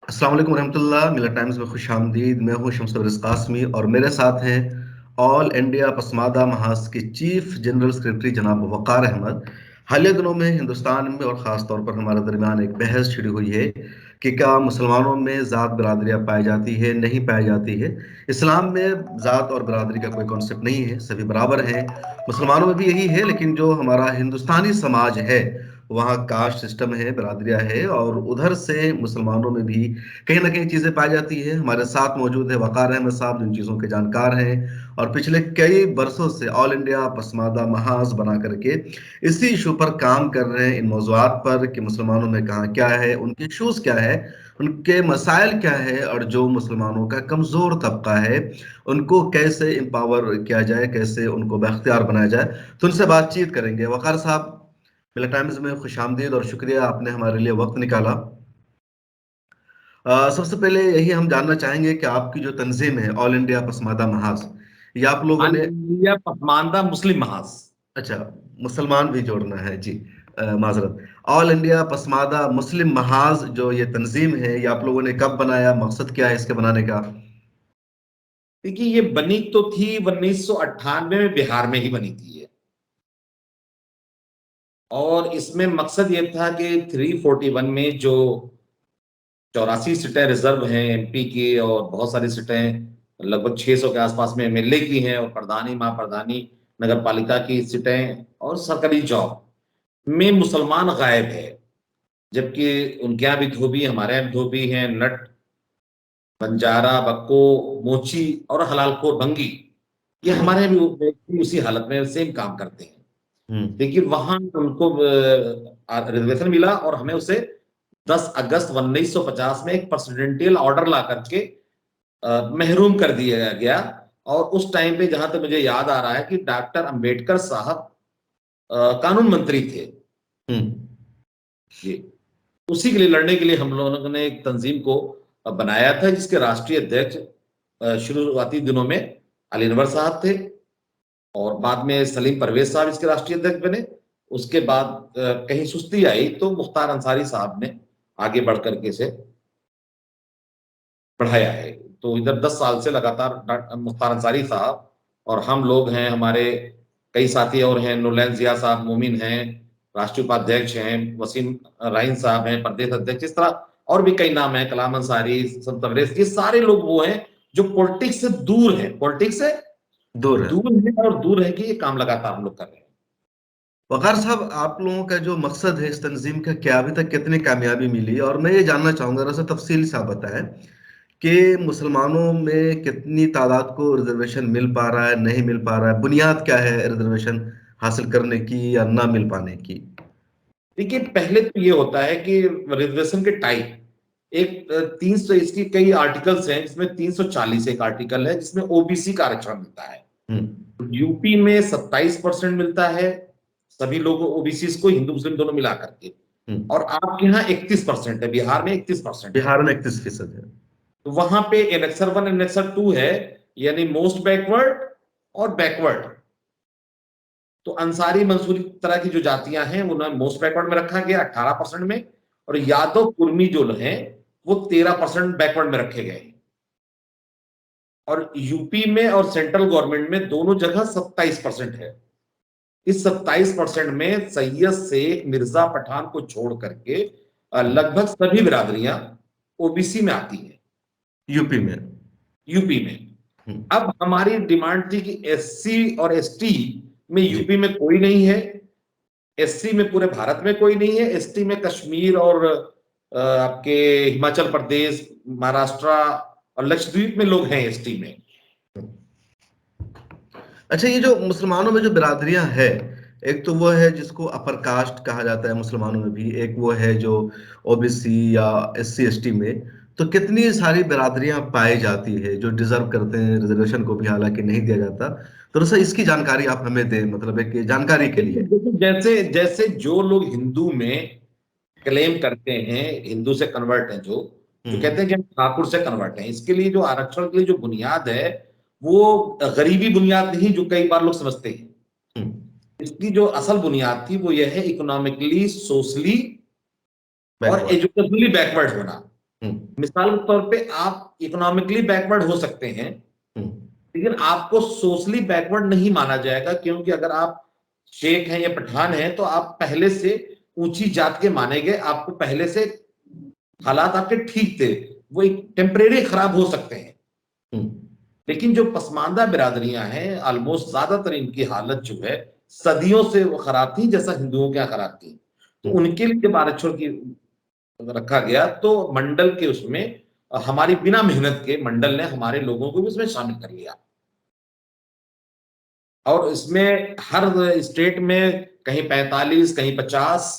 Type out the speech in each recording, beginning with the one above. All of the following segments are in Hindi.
अस्सलाम वालेकुम रहमतुल्लाह। मिला टाइम्स में खुश आमदीद। मैं हूँ शम्स कासमी और मेरे साथ हैं ऑल इंडिया पसमादा महाज के चीफ जनरल सेक्रेटरी जनाब वक़ार अहमद। हालिया दिनों में हिंदुस्तान में और ख़ास तौर पर हमारे दरमियान एक बहस छिड़ी हुई है कि क्या मुसलमानों में ज़ात बरादरियाँ पाई जाती है, नहीं पाई जाती है। इस्लाम में ज़ात और बरादरी का कोई कॉन्सेप्ट नहीं है, सभी बराबर हैं। मुसलमानों में भी यही है, लेकिन जो हमारा हिंदुस्तानी समाज है वहाँ कास्ट सिस्टम है, बरादरियाँ है, और उधर से मुसलमानों में भी कहीं ना कहीं चीजें पाई जाती है। हमारे साथ मौजूद है वकार अहमद साहब, जो इन चीजों के जानकार हैं और पिछले कई बरसों से ऑल इंडिया पसमादा महाज बना करके इसी इशू पर काम कर रहे हैं, इन मौजूआत पर कि मुसलमानों में कहाँ क्या है, उनके इश्यूज क्या है, उनके मसाइल क्या है, और जो मुसलमानों का कमजोर तबका है उनको कैसे एम्पावर किया जाए, कैसे उनको बख्तियार बनाया जाए। तो उनसे बातचीत करेंगे। वकार साहब, मिला टाइम्स में खुश आमदीद और शुक्रिया, आपने हमारे लिए वक्त निकाला। सबसे पहले यही हम जानना चाहेंगे कि आपकी जो तंजीम है ऑल इंडिया पसमादा महाज, ये आप लोगों ऑल ने। इंडिया पसमानदा मुस्लिम महाज। अच्छा, मुसलमान भी जोड़ना है जी। माजरत। ऑल इंडिया पसमादा मुस्लिम महाज जो ये तंजीम है, ये आप लोगों ने कब बनाया, मकसद क्या है इसके बनाने का? देखिए, ये बनी तो थी 1998 में, बिहार में ही बनी थी ये। और इसमें मकसद ये था कि 341 में जो 84 सीटें रिजर्व हैं एमपी की, और बहुत सारी सीटें लगभग 600 के आसपास में एमएलए की हैं, और प्रधानी महाप्रधानी नगर पालिका की सीटें और सरकारी जॉब में मुसलमान गायब है। जबकि उनके यहाँ भी धोबी, हमारे यहाँ भी धोबी हैं, नट, बंजारा, बक्को, मोची और हलालखोर भंगी, ये हमारे यहाँ भी व्यक्ति उसी हालत में सेम काम करते हैं। हम्म। लेकिन वहां उनको रिजर्वेशन मिला, और हमें उसे 10 अगस्त 1950 में एक प्रेसिडेंटियल ऑर्डर ला करके महरूम कर दिया गया। और उस टाइम पे, जहां तक मुझे याद आ रहा है, कि डॉक्टर अंबेडकर साहब कानून मंत्री थे। हम्म। जी। उसी के लिए लड़ने के लिए हम लोगों ने एक तंजीम को बनाया था, जिसके राष्ट्रीय अध्यक्ष शुरुआती दिनों में अली अनवर साहब थे, और बाद में सलीम परवेज साहब इसके राष्ट्रीय अध्यक्ष बने। उसके बाद कहीं सुस्ती आई तो मुख्तार अंसारी साहब ने आगे बढ़ करके इसे बढ़ाया है। तो इधर 10 साल से लगातार मुख्तार अंसारी साहब और हम लोग हैं, हमारे कई साथी और हैं, नुलैन जिया साहब मोमिन हैं, राष्ट्रीय उपाध्यक्ष हैं, वसीम राइन साहब हैं प्रदेश अध्यक्ष, इस तरह और भी कई नाम हैं, कलाम अंसारी, संतवरेश, ये सारे लोग वो हैं जो पॉलिटिक्स से दूर है, पॉलिटिक्स से दूर है। दूर है, और दूर है कि ये काम लगातार हम लोग कर रहे हैं। वकार साहब, आप लोगों का जो मकसद है इस तंजीम का, क्या अभी तक कितनी कामयाबी मिली? और मैं ये जानना चाहूंगा, जरा सा तफसील से आप बताएं कि मुसलमानों में कितनी तादाद को रिजर्वेशन मिल पा रहा है, नहीं मिल पा रहा है, बुनियाद क्या है रिजर्वेशन हासिल करने की या ना मिल पाने की? देखिए, पहले तो ये होता है कि रिजर्वेशन के टाइप, एक 300, इसकी कई आर्टिकल्स हैं, जिसमें 340 एक आर्टिकल है जिसमें ओबीसी का आरक्षण मिलता है। हम्म। यूपी में 27% मिलता है सभी लोगों ओबीसी को, हिंदू मुस्लिम दोनों मिला करके। हम्म। और आपके यहाँ 31% है, बिहार में 31% है। बिहार में 31% है। तो वहां पे एनेक्सर 1 एनेक्सर 2 है, यानी मोस्ट बैकवर्ड और बैकवर्ड। तो अंसारी मंसूरी तरह की जो जातियां हैं, उन्हें मोस्ट बैकवर्ड में रखा गया 18% में, और यादव कुर्मी जो हैं वो 13% बैकवर्ड में रखे गए। और यूपी में और सेंट्रल गवर्नमेंट में दोनों जगह 27% है। इस 27% में सैयद शेख मिर्जा पठान को छोड़ करके लगभग सभी बिरादरियां ओबीसी में आती हैं यूपी में। यूपी में। हम्म। अब हमारी डिमांड थी कि एससी और एसटी में जी। यूपी में कोई नहीं है, एससी में पूरे भारत में कोई नहीं है, एसटी में कश्मीर और आपके हिमाचल प्रदेश, महाराष्ट्र और लक्षद्वीप में लोग हैं एसटी में। अच्छा, ये जो मुसलमानों में जो बिरादरियां हैं, एक तो वो है जिसको अपर कास्ट कहा जाता है मुसलमानों में भी, एक वो है जो ओबीसी या एससी एसटी में। तो कितनी सारी बिरादरियां पाई जाती है जो डिजर्व करते हैं रिजर्वेशन को भी, हालांकि नहीं दिया जाता। तो सर, इसकी जानकारी आप हमें दें, मतलब एक जानकारी के देखिए लिए। देखिए, जैसे जैसे जो लोग हिंदू में क्लेम करते हैं, हिंदू से कन्वर्ट हैं, जो जो हम्म। कहते हैं कि हम ठाकुर से कन्वर्ट हैं, इसके लिए जो आरक्षण के लिए जो बुनियाद है, वो गरीबी बुनियाद नहीं जो कई बार लोग समझते हैं। हम्म। इसकी जो असल बुनियाद थी वो यह है, इकोनॉमिकली, सोशली और बैकवर्ड। एजुकेशनली बैकवर्ड होना। मिसाल के तौर पे आप इकोनॉमिकली बैकवर्ड हो सकते हैं, लेकिन आपको सोशली बैकवर्ड नहीं माना जाएगा, क्योंकि अगर आप शेख हैं या पठान हैं तो आप पहले से ऊंची जात के माने गए, आपको पहले से हालात आपके ठीक थे, वो एक टेम्परेरी खराब हो सकते हैं। लेकिन जो पसमानदा बिरादरियां हैं, ऑलमोस्ट ज्यादातर इनकी हालत जो है सदियों से वो खराब थी, जैसा हिंदुओं के यहाँ खराब थी। तो उनके लिए जब आरक्षण की रखा गया तो मंडल के उसमें हमारी बिना मेहनत के मंडल ने हमारे लोगों को भी उसमें शामिल कर लिया, और इसमें हर स्टेट में कहीं 45, कहीं 50,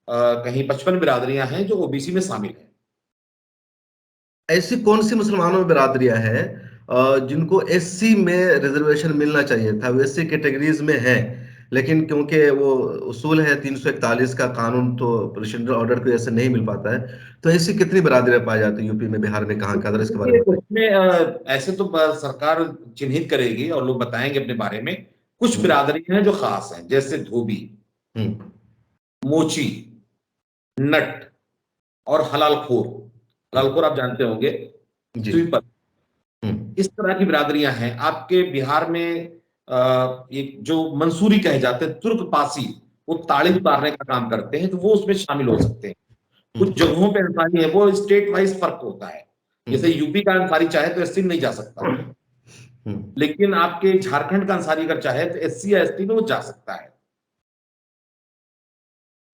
कहीं 55 बिरादरियां हैं जो ओबीसी में शामिल हैं। ऐसी कौन सी मुसलमानों में बिरादरियां हैं जिनको एससी में रिजर्वेशन मिलना चाहिए था? वो एससी कैटेगरीज में है, लेकिन क्योंकि वो उसूल है 341 का कानून, तो प्रेसिडेंशियल ऑर्डर को ऐसे नहीं मिल पाता है। तो ऐसी कितनी बिरादरियां पाई जाती है यूपी में, बिहार में, कहाँ कहाँ? इसके बारे में बताइए। उसमें ऐसे तो सरकार चिन्हित करेगी और लोग बताएंगे अपने बारे में। कुछ हम्म। बिरादरियां हैं जो खास हैं, जैसे धोबी, हम्म। मोची, नट और हलालखोर। हलालखोर आप जानते होंगे, जी। स्वीपर। हम्म। इस तरह की बिरादरियां हैं आपके बिहार में। एक जो मंसूरी कहे जाते हैं, तुर्क पासी, वो ताड़ी उतारने का काम करते हैं, तो वो उसमें शामिल हो सकते हैं। कुछ हम्म। जगहों पे अंसारी है, वो स्टेट वाइज फर्क होता है। जैसे हम्म। यूपी का अंसारी चाहे तो एससी में नहीं जा सकता, हम्म। लेकिन आपके झारखंड का अंसारी अगर चाहे तो एससी या एसटी में वो जा सकता है।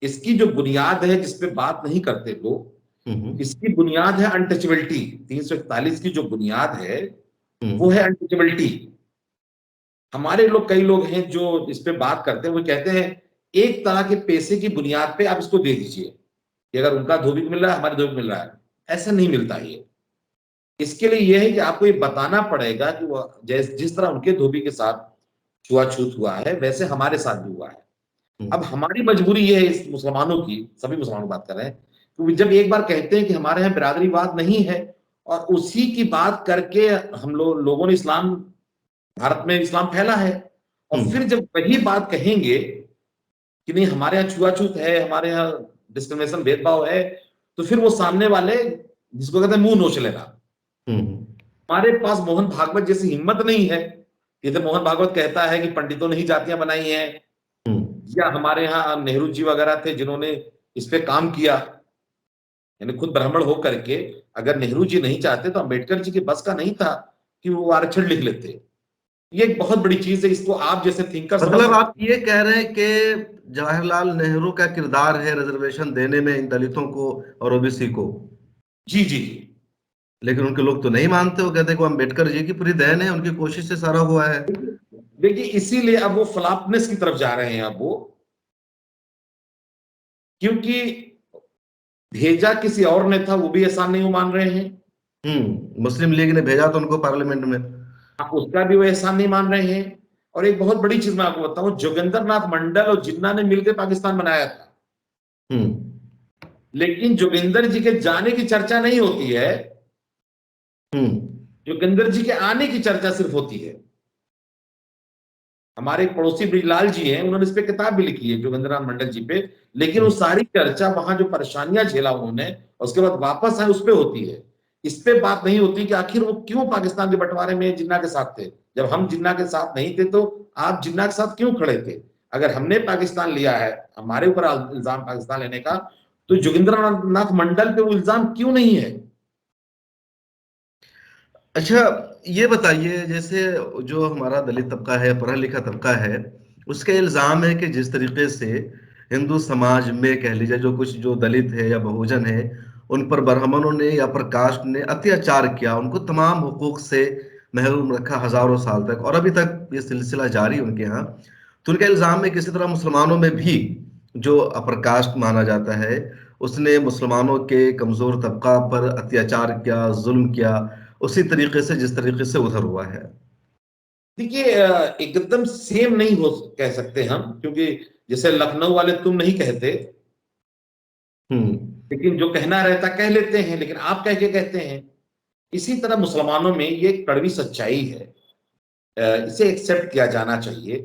इसकी जो बुनियाद है जिसपे बात नहीं करते लोग, हम्म। इसकी बुनियाद है अनटचेबिलिटी। 341 की जो बुनियाद है वो हम्म। है अनटचेबिलिटी। हमारे लोग, कई लोग हैं जो इस पे बात करते हैं, वो कहते हैं एक तरह के पैसे की बुनियाद पे आप इसको दे दीजिए, कि अगर उनका धोबी को मिल रहा है हमारे धोबी को मिल रहा है। ऐसा नहीं मिलता ये। इसके लिए यह है कि आपको ये बताना पड़ेगा कि वो जिस तरह उनके धोबी के साथ छुआछूत हुआ है, वैसे हमारे साथ भी हुआ है। अब हम्म। हमारी मजबूरी ये है, इस मुसलमानों की, सभी मुसलमानों की बात कर रहे हैं, क्योंकि जब एक बार कहते हैं कि हमारे यहाँ बिरादरीवाद नहीं है, और उसी की बात करके हम लोगों ने इस्लाम, भारत में इस्लाम फैला है, और हम्म। फिर जब वही बात कहेंगे कि नहीं हमारे यहाँ छुआछूत है, हमारे यहाँ डिस्क्रिमिनेशन, भेदभाव है, तो फिर वो सामने वाले, जिसको कहते हैं मुंह नोच लेना। हम्म। हमारे पास मोहन भागवत जैसी हिम्मत नहीं है। जैसे मोहन भागवत कहता है कि पंडितों ने ही जातियां बनाई हैं, हम्म। या हमारे यहाँ नेहरू जी वगैरह थे जिन्होंने इस पे काम किया, यानी खुद ब्राह्मण हो करके। अगर नेहरू जी नहीं चाहते तो अंबेडकर जी के बस का नहीं था कि वो आरक्षण लिख लेते। ये एक बहुत बड़ी चीज है, इसको आप जैसे थिंकर समझ मतलब सकते आप ये कह रहे हैं कि जवाहरलाल नेहरू का किरदार है रिजर्वेशन देने में इन दलितों को और ओबीसी को, हैं। जी जी जी। लेकिन उनके लोग तो नहीं मानते। वो कहते हैं कि वो अम्बेडकर जी की पूरी देन है, उनकी कोशिश से सारा हुआ है। देखिए इसीलिए अब वो फ्लॉपनेस की तरफ जा रहे हैं। अब वो, क्योंकि भेजा किसी और ने था, वो भी एहसान नहीं वो मान रहे हैं। मुस्लिम लीग ने भेजा था उनको पार्लियामेंट में। उसका भी वो एहसान नहीं मान रहे हैं। और एक बहुत बड़ी चीज मैं आपको बताऊं, जोगिंदर नाथ मंडल और जिन्ना ने मिलकर पाकिस्तान बनाया था, हम्म। लेकिन जोगिंदर जी के जाने की चर्चा नहीं होती है, हम्म। जोगिंदर जी के आने की चर्चा सिर्फ होती है। हमारे एक पड़ोसी ब्रिजलाल जी हैं, उन्होंने इस पे किताब भी लिखी है जोगिंदर नाथ मंडल जी पे, लेकिन वो हम्म। सारी चर्चा वहां जो परेशानियां झेला उन्होंने और उसके बाद वापस आए, उस पे होती है। इस पे बात नहीं होती कि आखिर वो क्यों पाकिस्तान के बंटवारे में जिन्ना के साथ थे। जब हम जिन्ना के साथ नहीं थे तो आप जिन्ना के साथ क्यों खड़े थे? अगर हमने पाकिस्तान लिया है, हमारे ऊपर इल्जाम पाकिस्तान लेने का, तो जोगिंद्र नाथ मंडल पे वो इल्जाम क्यों नहीं है? अच्छा, ये बताइए, जैसे जो हमारा दलित तबका है, पढ़ा लिखा तबका है, उसका इल्जाम है कि जिस तरीके से हिंदू समाज में कह लीजिए जो कुछ जो दलित है या बहुजन है, उन पर ब्राह्मणों ने या पर कास्ट ने अत्याचार किया, उनको तमाम हुकूक से महरूम रखा हजारों साल तक, और अभी तक ये सिलसिला जारी उनके यहाँ। तो उनका इल्जाम है किसी तरह मुसलमानों में भी जो अपर कास्ट माना जाता है, उसने मुसलमानों के कमजोर तबका पर अत्याचार किया, जुल्म किया, उसी तरीके से जिस तरीके से उधर हुआ है। देखिए एकदम सेम नहीं हो कह सकते हम, क्योंकि जैसे लखनऊ वाले तुम नहीं कहते, हम्म। लेकिन जो कहना रहता कह लेते हैं, लेकिन आप कह के कहते हैं। इसी तरह मुसलमानों में ये एक कड़वी सच्चाई है, इसे एक्सेप्ट किया जाना चाहिए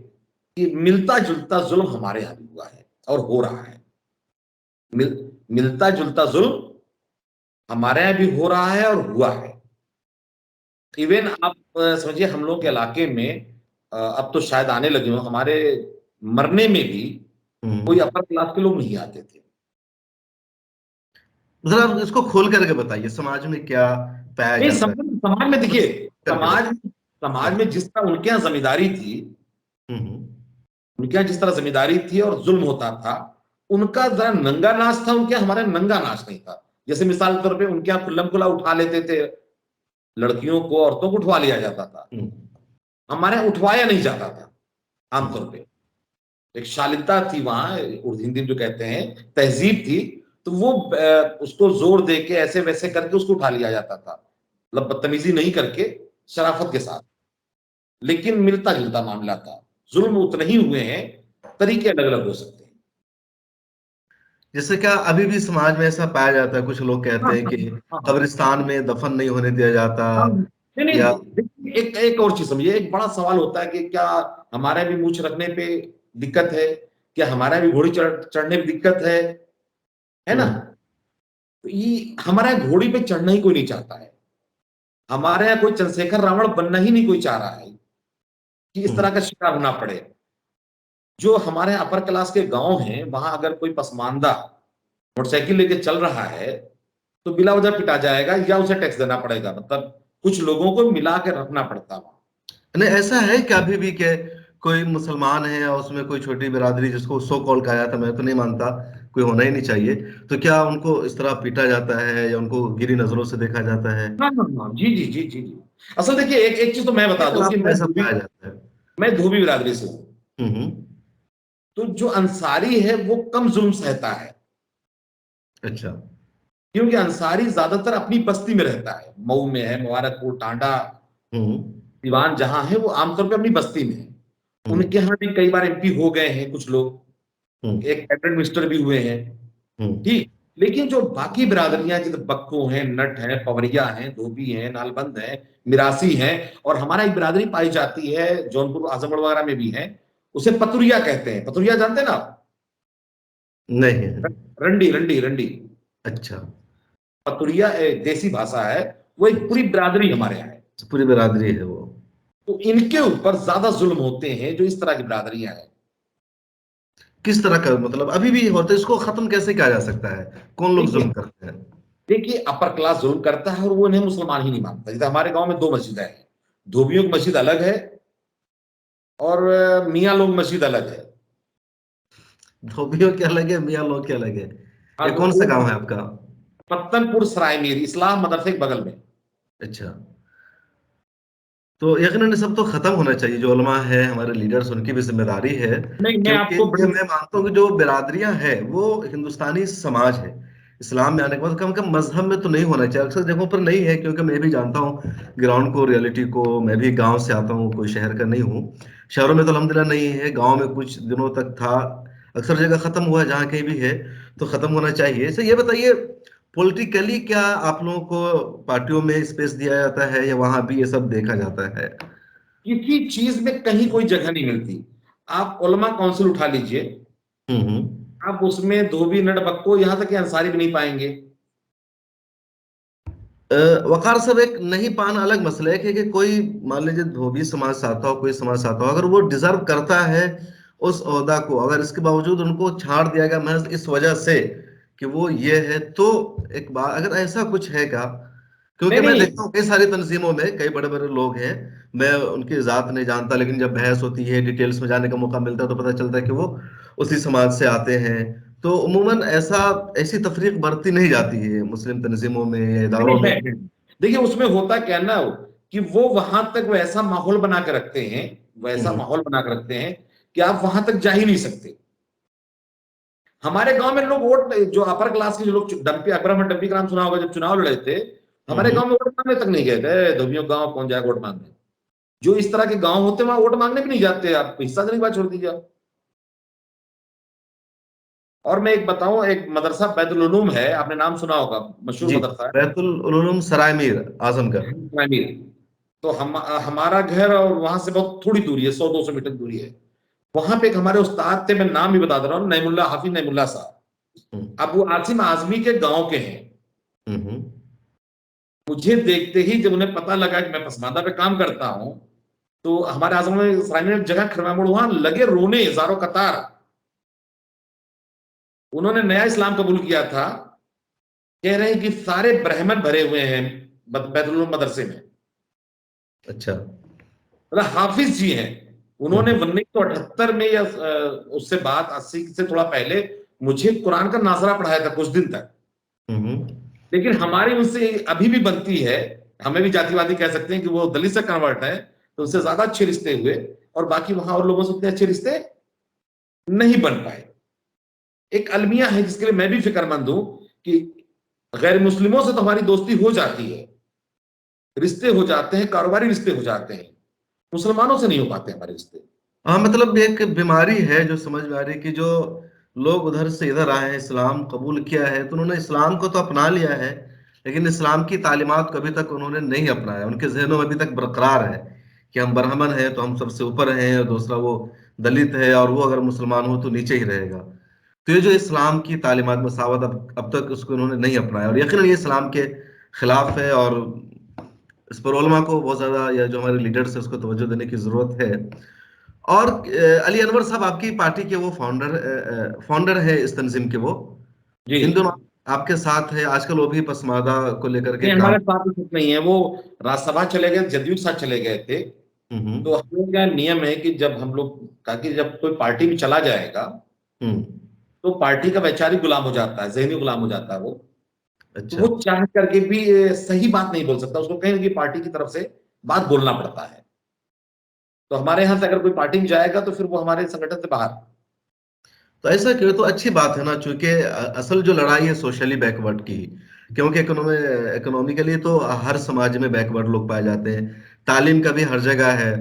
कि मिलता जुलता जुल्म हमारे यहां भी हुआ है और हो रहा है। मिलता जुलता जुल्म हमारे यहाँ भी हो रहा है और हुआ है। इवन आप समझिए हम लोग के इलाके में अब तो शायद आने लगे हो, हमारे मरने में भी कोई अपर क्लास के लोग नहीं आते थे। जरा आप इसको खोल करके बताइए, समाज में क्या पाया नहीं, जाता है, समाज में कुछ देखिए, करके समाज बताइए। समाज हाँ। में जिस तरह उनके यहाँ जमींदारी थी, हम्म। उनके यहाँ जिस तरह जमींदारी थी और जुल्म होता था, उनका जरा नंगा नाच था, उनके यहाँ हमारे यहाँ नंगा नाच नहीं था। जैसे मिसाल के तौर पे उनके यहाँ खुल्लम खुला उठा लेते थे, लड़कियों को औरतों को उठवा लिया जाता था, हम्म। हमारे यहाँ उठवाया नहीं जाता था आमतौर पे। एक शालीनता थी वहां, हिंदी में जो कहते हैं तहजीब थी, तो वो उसको जोर दे के ऐसे वैसे करके उसको उठा लिया जाता था, मतलब बदतमीजी नहीं करके, शराफत के साथ। लेकिन मिलता जुलता मामला था, जुल्म उतने ही हुए हैं, तरीके अलग अलग हो सकते हैं। जैसे क्या अभी भी समाज में ऐसा पाया जाता है, कुछ लोग हाँ कहते हैं हाँ कि हाँ हाँ कब्रिस्तान में दफन नहीं होने दिया जाता, हाँ। नहीं नहीं, या देखिए, एक एक और चीज समझिए, एक बड़ा सवाल होता है कि क्या हमारे भी मूछ रखने पे दिक्कत है, क्या हमारे भी घोड़ी चढ़ने पे दिक्कत है ना? हम्म। तो ये हमारे यहाँ घोड़ी पे चढ़ना ही कोई नहीं चाहता है, हमारे यहाँ कोई चंद्रशेखर रावण बनना ही नहीं कोई चाह रहा है कि इस हम्म। तरह का शिकार होना पड़े। जो हमारे अपर क्लास के गांव हैं, वहां अगर कोई पसमानदा मोटरसाइकिल लेके चल रहा है, तो बिला वजह पिटा जाएगा या उसे टैक्स देना पड़ेगा, मतलब कुछ लोगों को मिला के रखना पड़ता है। नहीं, ऐसा है कि अभी भी के कोई मुसलमान है या उसमें कोई छोटी बिरादरी जिसको सो कॉल कहा जाता, मैं तो नहीं मानता, कोई होना ही नहीं चाहिए, तो क्या उनको इस तरह पीटा जाता है या उनको गिरी नजरों से देखा जाता है? हाँ हाँ हाँ, जी जी जी जी जी। असल देखिए, एक एक चीज तो मैं के बता दूं खिलाफ कि में ऐसा पाया जाता है? मैं धोबी बिरादरी से हूँ। हम्म। तो जो अंसारी है वो कम जुल्म सहता है, अच्छा। क्योंकि अंसारी ज्यादातर अपनी बस्ती में रहता है, मऊ में है, मुबारकपुर, टांडा, हम्म। दीवान जहां है, वो आमतौर पे अपनी बस्ती में है। हम्म। उनके यहाँ भी कई बार एमपी हो गए हैं कुछ लोग, हम्म। एक कैबिनेट मिनिस्टर भी हुए हैं, हम्म। ठीक। लेकिन जो बाकी बिरादरियां, जैसे बक्को हैं, नट हैं, पवरिया हैं, धोबी हैं, नालबंद हैं, मिरासी हैं, और हमारा एक बिरादरी पाई जाती है जौनपुर आजमगढ़ वगैरह में भी है, उसे पतुरिया कहते हैं। पतुरिया जानते हैं ना आप? नहीं। रंडी रंडी रंडी। अच्छा। पतुरिया एक देसी भाषा है, वो एक पूरी अच्छा, बिरादरी हमारे यहाँ है। पूरी बिरादरी है वो? तो इनके ऊपर ज्यादा जुल्म होते हैं, जो इस तरह की बिरादरियां हैं। किस तरह का, मतलब अभी भी होता है? इसको खत्म कैसे किया जा सकता है? कौन लोग देखिए जुल्म करते हैं? देखिए, अपर क्लास जुल्म करता है और वो इन्हें मुसलमान ही नहीं मानता। जैसे हमारे गांव में दो मस्जिदें हैं, धोबियों की मस्जिद अलग है और मियाँ लोग मस्जिद अलग है। धोबियों के अलग है, मियाँ लोग के अलग है? हाँ, ये तो कौन सा वो गांव है आपका? पत्तनपुर सराय मीर इस्लाम मदरसे के बगल में। अच्छा। तो यकीनन ये सब तो खत्म होना चाहिए, जो उलमा है, हमारे लीडर्स, उनकी भी जिम्मेदारी है। नहीं, मैं क्योंकि आपको ये बड़ी मैं मानता हूँ कि जो बिरादरियां हैं वो हिंदुस्तानी समाज है। इस्लाम में आने के बाद कम कम मजहब में तो नहीं होना चाहिए, अक्सर जगहों पर नहीं है, क्योंकि मैं भी जानता हूँ ग्राउंड को, रियलिटी को। मैं भी गांव से आता हूँ, कोई शहर का नहीं हूँ। शहरों में तो अल्हम्दुलिल्लाह नहीं है, गांव में कुछ दिनों तक था। अक्सर जगह खत्म हुआ है, जहाँ कहीं भी है तो खत्म होना चाहिए। इसे ये बताइए, पॉलिटिकली क्या आप लोगों को पार्टियों में स्पेस दिया जाता है, या वहां भी ये सब देखा जाता है? किसी चीज में कहीं कोई जगह नहीं मिलती। आप उलमा काउंसिल उठा लीजिए, हम्म। आप उसमें धोबी नट बक्को यहाँ तक कि अंसारी भी नहीं पाएंगे। अ, वकार साहब, एक नहीं पाना अलग मसला है कि कोई मान लीजिए धोबी समाज से आता हो, कोई समाज से आता हो, अगर वो डिजर्व करता है उस ओहदा को, अगर इसके बावजूद उनको छाड़ दिया गया महज इस वजह से कि वो ये है, तो एक बात, अगर ऐसा कुछ है क्या? नहीं क्योंकि मैं नहीं, देखता हूँ कई सारी तंजीमों में कई बड़े बड़े लोग हैं, मैं उनकी जात नहीं जानता, लेकिन जब बहस होती है, डिटेल्स में जाने का मौका मिलता है, तो पता चलता है कि वो उसी समाज से आते हैं। तो उमूमन ऐसा ऐसी तफरीक बरती नहीं जाती है मुस्लिम तंजीमों में या नहीं इदारों में। है। देखिए, उसमें होता क्या है ना, कि वो वहां तक वैसा माहौल बना के रखते हैं, वैसा हम्म। माहौल बना के रखते हैं कि आप वहां तक जा ही नहीं सकते। हमारे गांव में लोग वोट, जो अपर क्लास के जो लोग, डंपी अकबर अहमद डंपी का नाम सुना होगा, जब चुनाव लड़े थे, हमारे हम्म। गांव में वोट मांगने तक नहीं गए थे। धोबियों गांव कौन जाए वोट मांगने? जो इस तरह के गांव होते हैं वहां वोट मांगने भी नहीं जाते, आप हिस्सा देने की बात छोड़ दीजिए आप। और मैं एक बताऊं, एक मदरसा बैतुल उलूम है, आपने नाम सुना होगा, मशहूर जी। मदरसा है। बैतुल उलूम सराय मीर, आजमगढ़। इस्लामी। तो हमारा घर और वहां से बहुत थोड़ी दूरी है, 100-200 मीटर दूरी है। वहां पे एक हमारे उस्ताद थे, मैं नाम भी बता दे रहा हूँ, नईमुल्ला, हाफिज नईमुल्ला साहब। हम्म। अब वो आसिम आजमी के गांव के हैं। हम्म। मुझे देखते ही जब उन्हें पता लगा कि मैं पसमानदा पे काम करता हूं, तो हमारे आजम में सराय में एक जगह खरमामुड़, वहां लगे रोने हजारों कतार। उन्होंने नया इस्लाम कबूल किया था। कह रहे हैं कि सारे ब्राह्मण भरे हुए हैं बैतुल उलूम मदरसे में। अच्छा। मतलब हाफिज जी हैं। उन्होंने हम्म 1978 में या उससे बाद 80 से थोड़ा पहले मुझे कुरान का नाजरा पढ़ाया था कुछ दिन तक। हम्म लेकिन हमारी उनसे अभी भी बनती है। हमें भी जातिवादी कह सकते हैं कि वो दलित से कन्वर्ट है, तो उनसे ज्यादा अच्छे रिश्ते हुए, और बाकी वहां और लोगों से उतने अच्छे रिश्ते नहीं बन पाए। एक अलमिया है जिसके लिए मैं भी फिक्रमंद हूं कि गैर मुस्लिमों से तो हमारी दोस्ती हो जाती है, रिश्ते हो जाते हैं, कारोबारी रिश्ते हो जाते हैं। मुसलमानों से नहीं हो पाते हमारे रिश्ते। हाँ, मतलब एक बीमारी है जो समझ में आ रही है कि जो लोग उधर से इधर आए हैं, इस्लाम कबूल किया है, तो उन्होंने इस्लाम को तो अपना लिया है, लेकिन इस्लाम की तालीमात को अभी तक उन्होंने नहीं अपनाया। उनके जहनों में अभी तक बरकरार है कि हम ब्राह्मण हैं तो हम सबसे ऊपर हैं, और दूसरा वो दलित है और वो अगर मुसलमान हो तो नीचे ही रहेगा। तो ये जो इस्लाम की तालीमात मसावत, अब तक उसको उन्होंने नहीं अपनाया, और यकीनन ये इस्लाम के खिलाफ है। और इस पर उलमा को बहुत ज्यादा, या जो हमारे लीडर्स है उसको तवज्जो देने की जरूरत है। और अली अनवर साहब आपकी पार्टी के वो फाउंडर है इस तंजीम के, वो जी। इन दोनों आपके साथ है आजकल, वो भी पसमादा को लेकर के नहीं, काम। हमारे साथ कुछ नहीं है। वो राज्यसभा चले गए, जदयू के साथ चले गए थे। तो हम्म हम लोग का नियम है कि जब हम लोग का कि जब कोई पार्टी में चला जाएगा हम्म तो पार्टी का वैचारिक गुलाम हो जाता है, जहनी गुलाम हो जाता है वो। तो अच्छा। वो चाह करके भी सही बात नहीं बोल सकता, उसको कहीं ना कहीं पार्टी की तरफ से बात बोलना पड़ता है। तो हमारे यहाँ से अगर कोई पार्टी में जाएगा तो फिर वो हमारे संगठन से बाहर। तो ऐसा क्यों? तो अच्छी बात है ना, चूंकि असल जो लड़ाई है सोशली बैकवर्ड की, क्योंकि इकोनॉमिकली तो हर समाज में बैकवर्ड लोग पाए जाते हैं। तालीम का भी हर जगह है।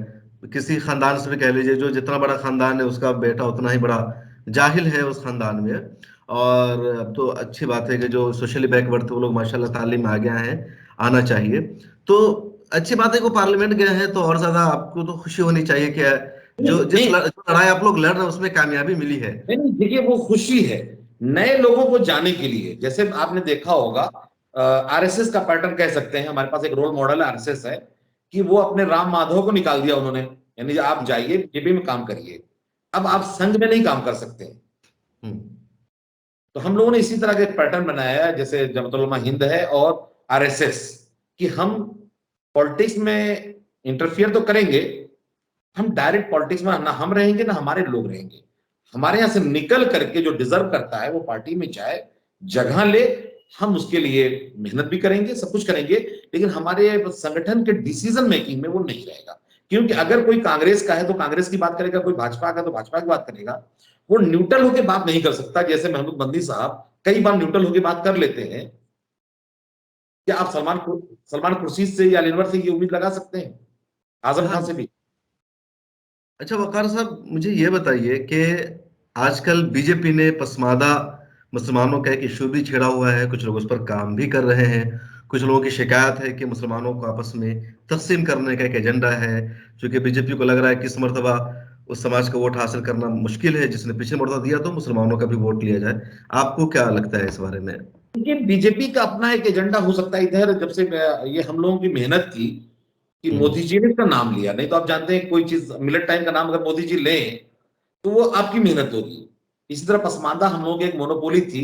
किसी खानदान से भी कह लीजिए, जो जितना बड़ा खानदान है उसका बेटा उतना ही बड़ा जाहिल है उस खानदान में। और अब तो अच्छी बात है कि जो सोशली बैकवर्ड थे वो लोग माशाल्लाह तालीम में आ गया है, आना चाहिए। तो अच्छी बात है कि वो पार्लियामेंट गए हैं, तो और ज्यादा आपको तो खुशी होनी चाहिए कि नहीं नहीं जो लड़ाई आप लोग लड़ रहे हैं उसमें कामयाबी मिली है। नहीं, देखिए वो खुशी है नए लोगों को जाने के लिए। जैसे आपने देखा होगा, आरएसएस का पैटर्न कह सकते हैं, हमारे पास एक रोल मॉडल आरएसएस है कि वो अपने राम माधव को निकाल दिया उन्होंने। यानी आप जाइए बीजेपी में काम करिए, अब आप संघ में नहीं काम कर सकते। हम्म तो हम लोगों ने इसी तरह का एक पैटर्न बनाया है, जैसे जमात उलमा हिंद है और आरएसएस, कि हम पॉलिटिक्स में इंटरफियर तो करेंगे, हम डायरेक्ट पॉलिटिक्स में ना हम रहेंगे ना हमारे लोग रहेंगे। हमारे यहां से निकल करके जो डिजर्व करता है वो पार्टी में जाए, जगह ले। हम उसके लिए मेहनत भी करेंगे, सब कुछ करेंगे, लेकिन हमारे संगठन के डिसीजन मेकिंग में वो नहीं रहेगा। क्योंकि अगर कोई कांग्रेस का है तो कांग्रेस की बात करेगा, कोई भाजपा का तो भाजपा की बात करेगा। वो न्यूट्रल होकर बात नहीं कर सकता। जैसे महमूद बंदी साहब कई बार न्यूट्रल होकर बात कर लेते हैं। क्या आप सलमान खुर्शीद से या अली अनवर से ये उम्मीद लगा सकते हैं? आजम हाँ। खान से भी? अच्छा वकार साहब, मुझे ये बताइए कि आजकल बीजेपी ने पसमादा मुसलमानों का एक इशू भी छेड़ा हुआ है, कुछ लोग उस पर काम भी कर रहे हैं। कुछ लोगों की शिकायत है कि मुसलमानों को आपस में तकसीम करने का एक एजेंडा है, क्योंकि बीजेपी को लग रहा है कि इस मरतबा उस समाज का वोट हासिल करना मुश्किल है, जिसने पिछले मरतबा दिया तो मुसलमानों का भी वोट लिया जाए। आपको क्या लगता है इस बारे में? देखिए बीजेपी का अपना एक एजेंडा हो सकता है। इधर जब से ये हम लोगों की मेहनत थी कि हम्म मोदी जी ने इसका नाम लिया, नहीं तो आप जानते हैं कोई चीज मिलेट टाइम का नाम अगर मोदी जी लें तो वो आपकी मेहनत होगी। इसी तरह पसमानदा हम लोगों की एक मोनोपोली थी,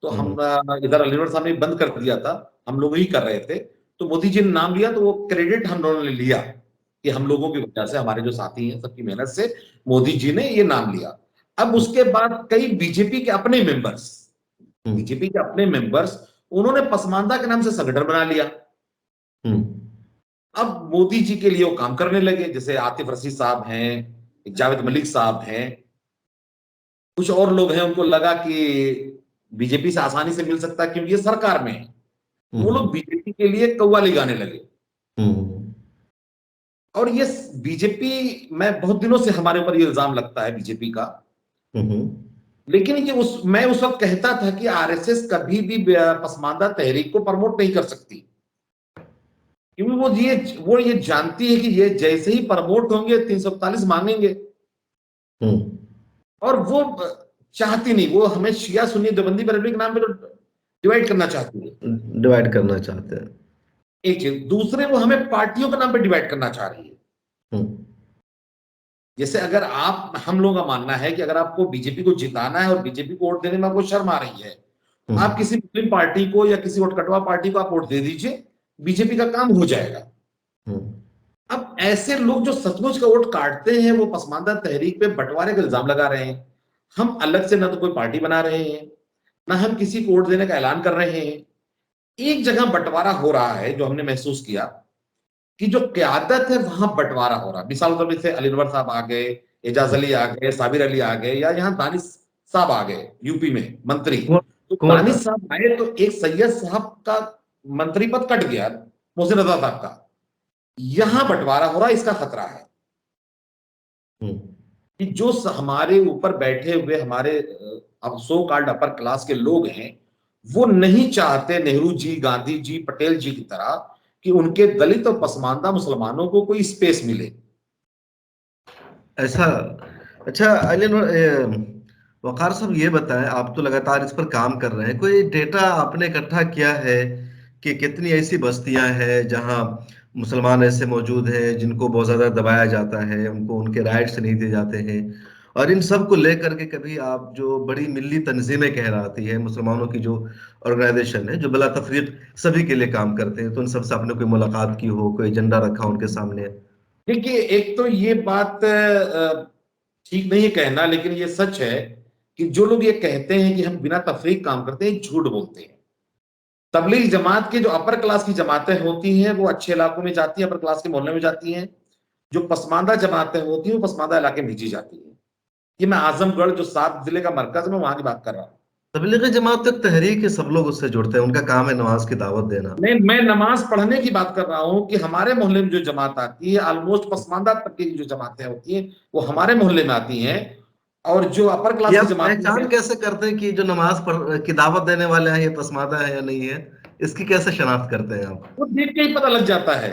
तो हम हम्म इधर अलीगढ़ साहब ने बंद कर दिया था, हम लोग ही कर रहे थे। तो मोदी जी ने नाम लिया तो वो क्रेडिट हम लोगों ने लिया कि हम लोगों की वजह से, हमारे जो साथी हैं सबकी मेहनत से मोदी जी ने ये नाम लिया। अब उसके बाद कई हम्म बीजेपी के अपने मेंबर्स उन्होंने पसमानदा के नाम से संगठन बना लिया। हम्म अब मोदी जी के लिए वो काम करने लगे, जैसे आतिफ रशीद साहब हैं, जावेद मलिक साहब हैं, कुछ और लोग हैं। उनको लगा कि बीजेपी से आसानी से मिल सकता है क्योंकि ये सरकार में है, तो वो लोग हम्म बीजेपी के लिए कव्वाली गाने लगे। हम्म और ये बीजेपी, मैं बहुत दिनों से हमारे ऊपर ये इल्जाम लगता है बीजेपी का, हम्म लेकिन ये मैं उस वक्त कहता था कि आरएसएस कभी भी पसमानदा तहरीक को प्रमोट नहीं कर सकती, क्योंकि वो ये जानती है कि ये जैसे ही प्रमोट होंगे 341 मांगेंगे। हम्म और वो चाहती नहीं, वो हमें शिया सुन्नी देवबंदी बरेलवी के नाम पे तो डिवाइड करना चाहती है। डिवाइड करना चाहते हैं। एक चीज, दूसरे वो हमें पार्टियों के नाम पे डिवाइड करना चाह रही है। जैसे अगर आप, हम लोगों का मानना है कि अगर आपको बीजेपी को जिताना है और बीजेपी को वोट देने में आपको शर्म आ रही है, आप किसी मुस्लिम पार्टी को या किसी वोटकटवा पार्टी को आप वोट दे दीजिए, बीजेपी का काम हो जाएगा। अब ऐसे लोग जो सचमुच का वोट काटते हैं, वो पसमानदा तहरीक पे बंटवारे का इल्जाम लगा रहे हैं। हम अलग से ना तो कोई पार्टी बना रहे हैं, ना हम किसी को वोट देने का ऐलान कर रहे हैं। एक जगह बंटवारा हो रहा है जो हमने महसूस किया कि जो क्यादत है वहां बंटवारा हो रहा है। मिसाल के तौर पर से अली अनवर साहब आ गए, एजाज अली आ गए, साबिर अली आ गए, या यहाँ दानिश साहब आ गए यूपी में मंत्री। तो कुंवर दानिश साहब। साहब आए तो एक सैयद साहब का मंत्री पद कट गया, मोहसिन रजा साहब का। यहां बंटवारा हो रहा है, इसका खतरा है कि जो हमारे ऊपर बैठे हुए हमारे अब सो कॉल्ड अपर क्लास के लोग हैं, वो नहीं चाहते नेहरू जी, गांधी जी, पटेल जी की तरह कि उनके दलित और पसमानदा मुसलमानों को कोई स्पेस मिले। ऐसा। अच्छा अली वकार साहब, ये बताएं, आप तो लगातार इस पर काम कर रहे हैं, कोई डेटा आपने इकट्ठा किया है कि कितनी ऐसी बस्तियां हैं जहां मुसलमान ऐसे मौजूद हैं जिनको बहुत ज्यादा दबाया जाता है, उनको उनके राइट्स नहीं दिए जाते हैं? और इन सब को लेकर के कभी आप जो बड़ी मिल्ली तंजीमें कहलाती है, मुसलमानों की जो ऑर्गेनाइजेशन है जो बिला तफरीक सभी के लिए काम करते हैं, तो उन सबसे आपने कोई मुलाकात की हो, कोई एजेंडा रखा उनके सामने? देखिए, एक तो ये बात ठीक नहीं है कहना, लेकिन ये सच है कि जो लोग ये कहते हैं कि हम बिना तफरीक काम करते हैं, झूठ बोलते हैं। तबलीग जमात के जो अपर क्लास की जमातें होती हैं वो अच्छे इलाकों में जाती हैं, अपर क्लास के मोहल्ले में जाती हैं। जो पसमानदा जमातें होती हैं वो पसमानदा इलाके में भेजी जाती हैं। ये मैं आजमगढ़ जो 7 जिले का मरकज है, मैं वहां की बात कर रहा हूँ। तबलीगी जमात तक तहरीक है, सब लोग उससे जुड़ते हैं, उनका काम है नमाज की दावत देना। मैं नमाज पढ़ने की बात कर रहा हूं कि हमारे मोहल्ले में जो जमात आती है, ऑलमोस्ट पसमानदा तबके की जो जमातें होती हैं वो हमारे मोहल्ले में आती हैं। और जो अपर क्लास ये की आप जमातें पहचान हैं, कैसे करते हैं कि जो नमाज पढ़ की दावत देने वाले हैं ये पसमादा है या नहीं है? इसकी कैसे शनाख्त करते हैं आप? वो देख के ही पता लग जाता है।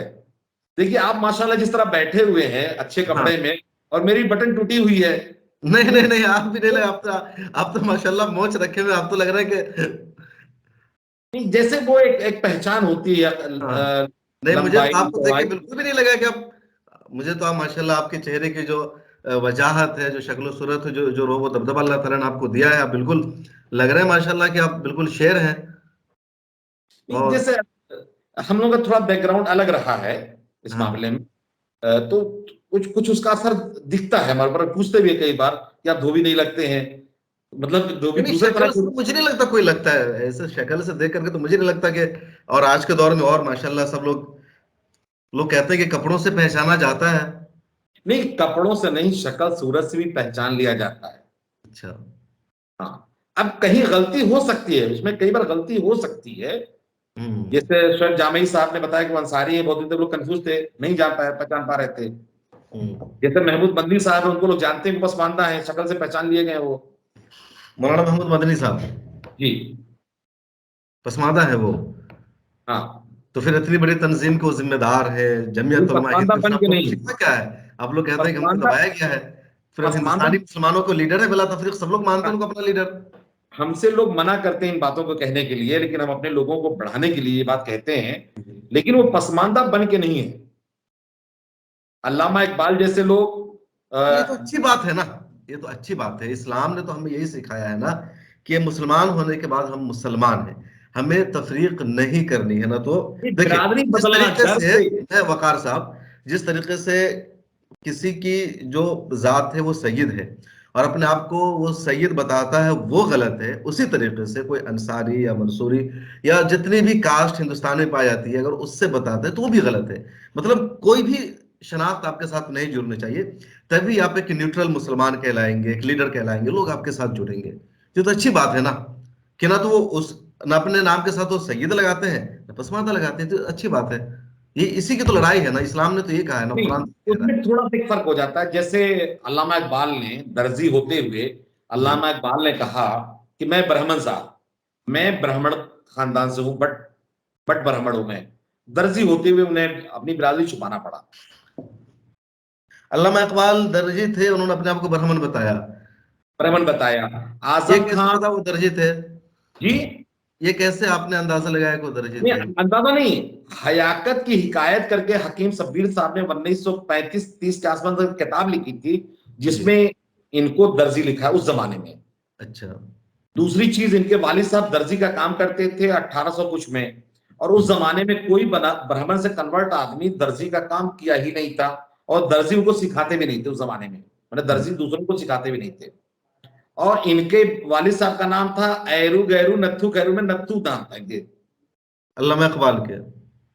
देखिए, आप माशाल्लाह जिस तरह बैठे हुए हैं अच्छे हाँ। कपड़े में, और मेरी बटन टूटी हुई है, नहीं नहीं तो, नहीं, आप भी नहीं तो लगे, आप तो माशाल्लाह मोच रखे हुए, आप तो लग रहा है कि जैसे वो एक पहचान होती है, हाँ। नहीं, मुझे तो लंबाई आपको देख के चौड़ाई। बिल्कुल भी नहीं लगा कि आप, मुझे तो आप माशाल्लाह आपके चेहरे की जो वजाहत है, जो शक्ल सूरत है, जो जो वो दबदबा अल्लाह ताला ने आपको दिया है, आप बिल्कुल लग रहे हैं माशाल्लाह कि आप बिल्कुल शेर हैं। और जैसे हम लोग का थोड़ा बैकग्राउंड अलग रहा है इस हाँ। मामले में, तो कुछ कुछ उसका असर दिखता है हमारे पर। पूछते भी है कई बार कि आप धोबी नहीं लगते हैं, मतलब धोबी नहीं, दूसरे तरह शक्ल के। से मुझे नहीं लगता कोई लगता है, ऐसे शक्ल से देख करके तो मुझे नहीं लगता कि, और आज के दौर में और माशाल्लाह सब लोग लोग कहते हैं कि कपड़ों से पहचाना जाता है। नहीं, कपड़ों से नहीं, शक्ल सूरत से भी पहचान लिया जाता है। अच्छा। हाँ, अब कहीं गलती हो सकती है, उसमें कई बार गलती हो सकती है। हम्म। जैसे शायद जामई साहब ने बताया कि वो अंसारी है, बहुत दिन तक लोग कंफ्यूज थे, नहीं जान पाए, पहचान पा रहे थे। हम्म। जैसे महमूद बंदी साहब है, उनको लोग जानते हैं, पसमानदा है, शक्ल से पहचान लिए गए वो। मौलाना मोहम्मद मदनी साहब जी। पसमादा है वो? हाँ, तो फिर इतनी बड़ी तंजीम के वो जिम्मेदार है, वो जमीयत उलमा हिंद पसमानदा के, फिर बन आप के लोग को नहीं, शिकवा क्या है? आप लोग कहते हैं कि हमको पसमानदा दबाया गया है, फिर अब पसमानदा हिंदुस्तानी मुसलमानों को लीडर है बिला तफरीक, सब लोग मानते हैं उनको अपना लीडर। हमसे लोग मना करते हैं इन बातों को कहने के लिए, लेकिन हम अपने लोगों को बढ़ाने के लिए ये बात कहते हैं। लेकिन वो पसमानदा बन के नहीं है। अल्लामा इकबाल जैसे लोग ये तो अच्छी बात है ना, ये तो अच्छी बात है, इस्लाम ने तो हमें यही सिखाया है ना कि मुसलमान होने के बाद हम मुसलमान हैं, हमें तफरीक नहीं करनी है ना। तो देखिए, बिरादरी जिस बदलना तरीके डर से, से। मैं वकार साहब, जिस तरीके से किसी की जो जात है वो सैयद है और अपने आप को वो सैयद बताता है, वो गलत है, उसी तरीके से कोई अंसारी या मंसूरी या जितनी भी कास्ट हिंदुस्तान में पाई जाती है अगर उससे बताता है तो वो भी गलत है। मतलब कोई भी शनाख्त आपके साथ नहीं जुड़नी चाहिए, तभी आप एक न्यूट्रल मुसलमान कहलाएंगे, एक लीडर कहलाएंगे, लोग आपके साथ जुड़ेंगे। ये तो अच्छी बात है ना, कि ना तो वो उस, ना अपने नाम के साथ वो सैयद लगाते हैं ना पसमानदा लगाते हैं, तो अच्छी बात है। ये इसी की तो लड़ाई है ना, इस्लाम ने तो ये कहा है ना, नहीं, कुरान तो कह रहा उसमें थोड़ा सा एक फर्क हो जाता है। जैसे अल्लामा इकबाल ने दर्जी होते हुए, है। जी। अल्लामा इकबाल ने कहा कि मैं ब्राह्मण साहब, मैं ब्राह्मण खानदान से हूं, बट ब्राह्मण हूं मैं। दर्जी होते हुए उन्हें अपनी बिरादरी छुपाना पड़ा। अल्लामा इकबाल दर्जी थे, उन्होंने अपने आप को ब्राह्मण बताया। ब्राह्मण बताया। ये आजम कैसे खान। पता वो दर्जी थे? जी। ये कैसे आपने अंदाजा लगाया कि वो दर्जी नहीं, थे? अंदाजा नहीं, हयाकत की हिकायत करके हकीम शब्बीर साहब ने 1935-30 के आसपास एक किताब लिखी थी जी। जिसमें इनको दर्जी लिखा है उस जमाने में। अच्छा। दूसरी चीज, इनके वालिद साहब दर्जी का काम करते थे 1800 कुछ में, और उस जमाने में कोई ब्राह्मण से कन्वर्ट आदमी दर्जी का काम किया ही नहीं था, और दर्जी उनको सिखाते भी नहीं थे उस जमाने में, मतलब दर्जी दूसरों को सिखाते भी नहीं थे। और इनके वालिद साहब का नाम था ऐरू गैरू नत्थू खैरू, में नत्थू नाम था इनके। अल्लामा इकबाल के।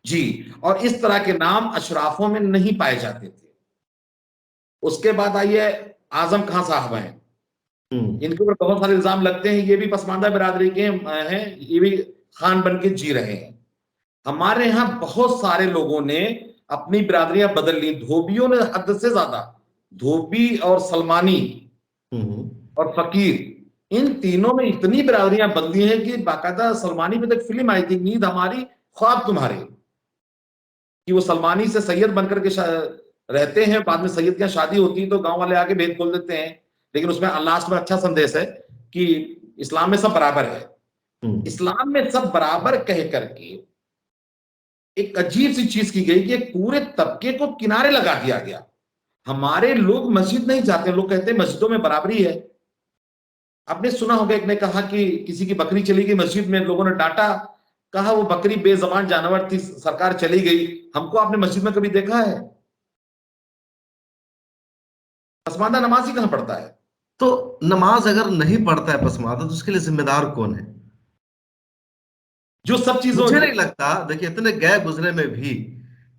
जी, और इस तरह के नाम अशराफों में नहीं पाए जाते थे। उसके बाद आइए आजम खां साहब हैं, इनके ऊपर बहुत सारे इल्जाम लगते हैं, ये भी पसमानदा बिरादरी के हैं, ये भी खान बन के जी रहे हैं। हमारे यहाँ बहुत सारे लोगों ने अपनी बिरादरियां बदल ली, धोबियों ने हद से ज्यादा, धोबी और सलमानी और फकीर, इन तीनों में इतनी बिरादरियां बदली हैं कि बाकायदा सलमानी पे तक फिल्म आई थी, नींद हमारी ख्वाब तुम्हारे, कि वो सलमानी से सैयद बनकर के रहते हैं, बाद में सैयद की शादी होती है तो गांव वाले आके भेद खोल देते हैं, लेकिन उसमें लास्ट में अच्छा संदेश है कि इस्लाम में सब बराबर है। इस्लाम में सब बराबर कह करके एक अजीब सी चीज की गई कि एक पूरे तबके को किनारे लगा दिया गया। हमारे लोग मस्जिद नहीं जाते, लोग कहते हैं मस्जिदों में बराबरी है। आपने सुना होगा, एक ने कहा कि किसी की बकरी चली गई मस्जिद में, लोगों ने डांटा, कहा वो बकरी बेजबान जानवर थी, सरकार चली गई, हमको आपने मस्जिद में कभी देखा है? पसमानदा नमाज ही कहां पढ़ता है? तो नमाज अगर नहीं पढ़ता है पसमानदा, तो उसके लिए जिम्मेदार कौन है? जो सब चीजों मुझे नहीं लगता, देखिए, इतने गए गुजरे में भी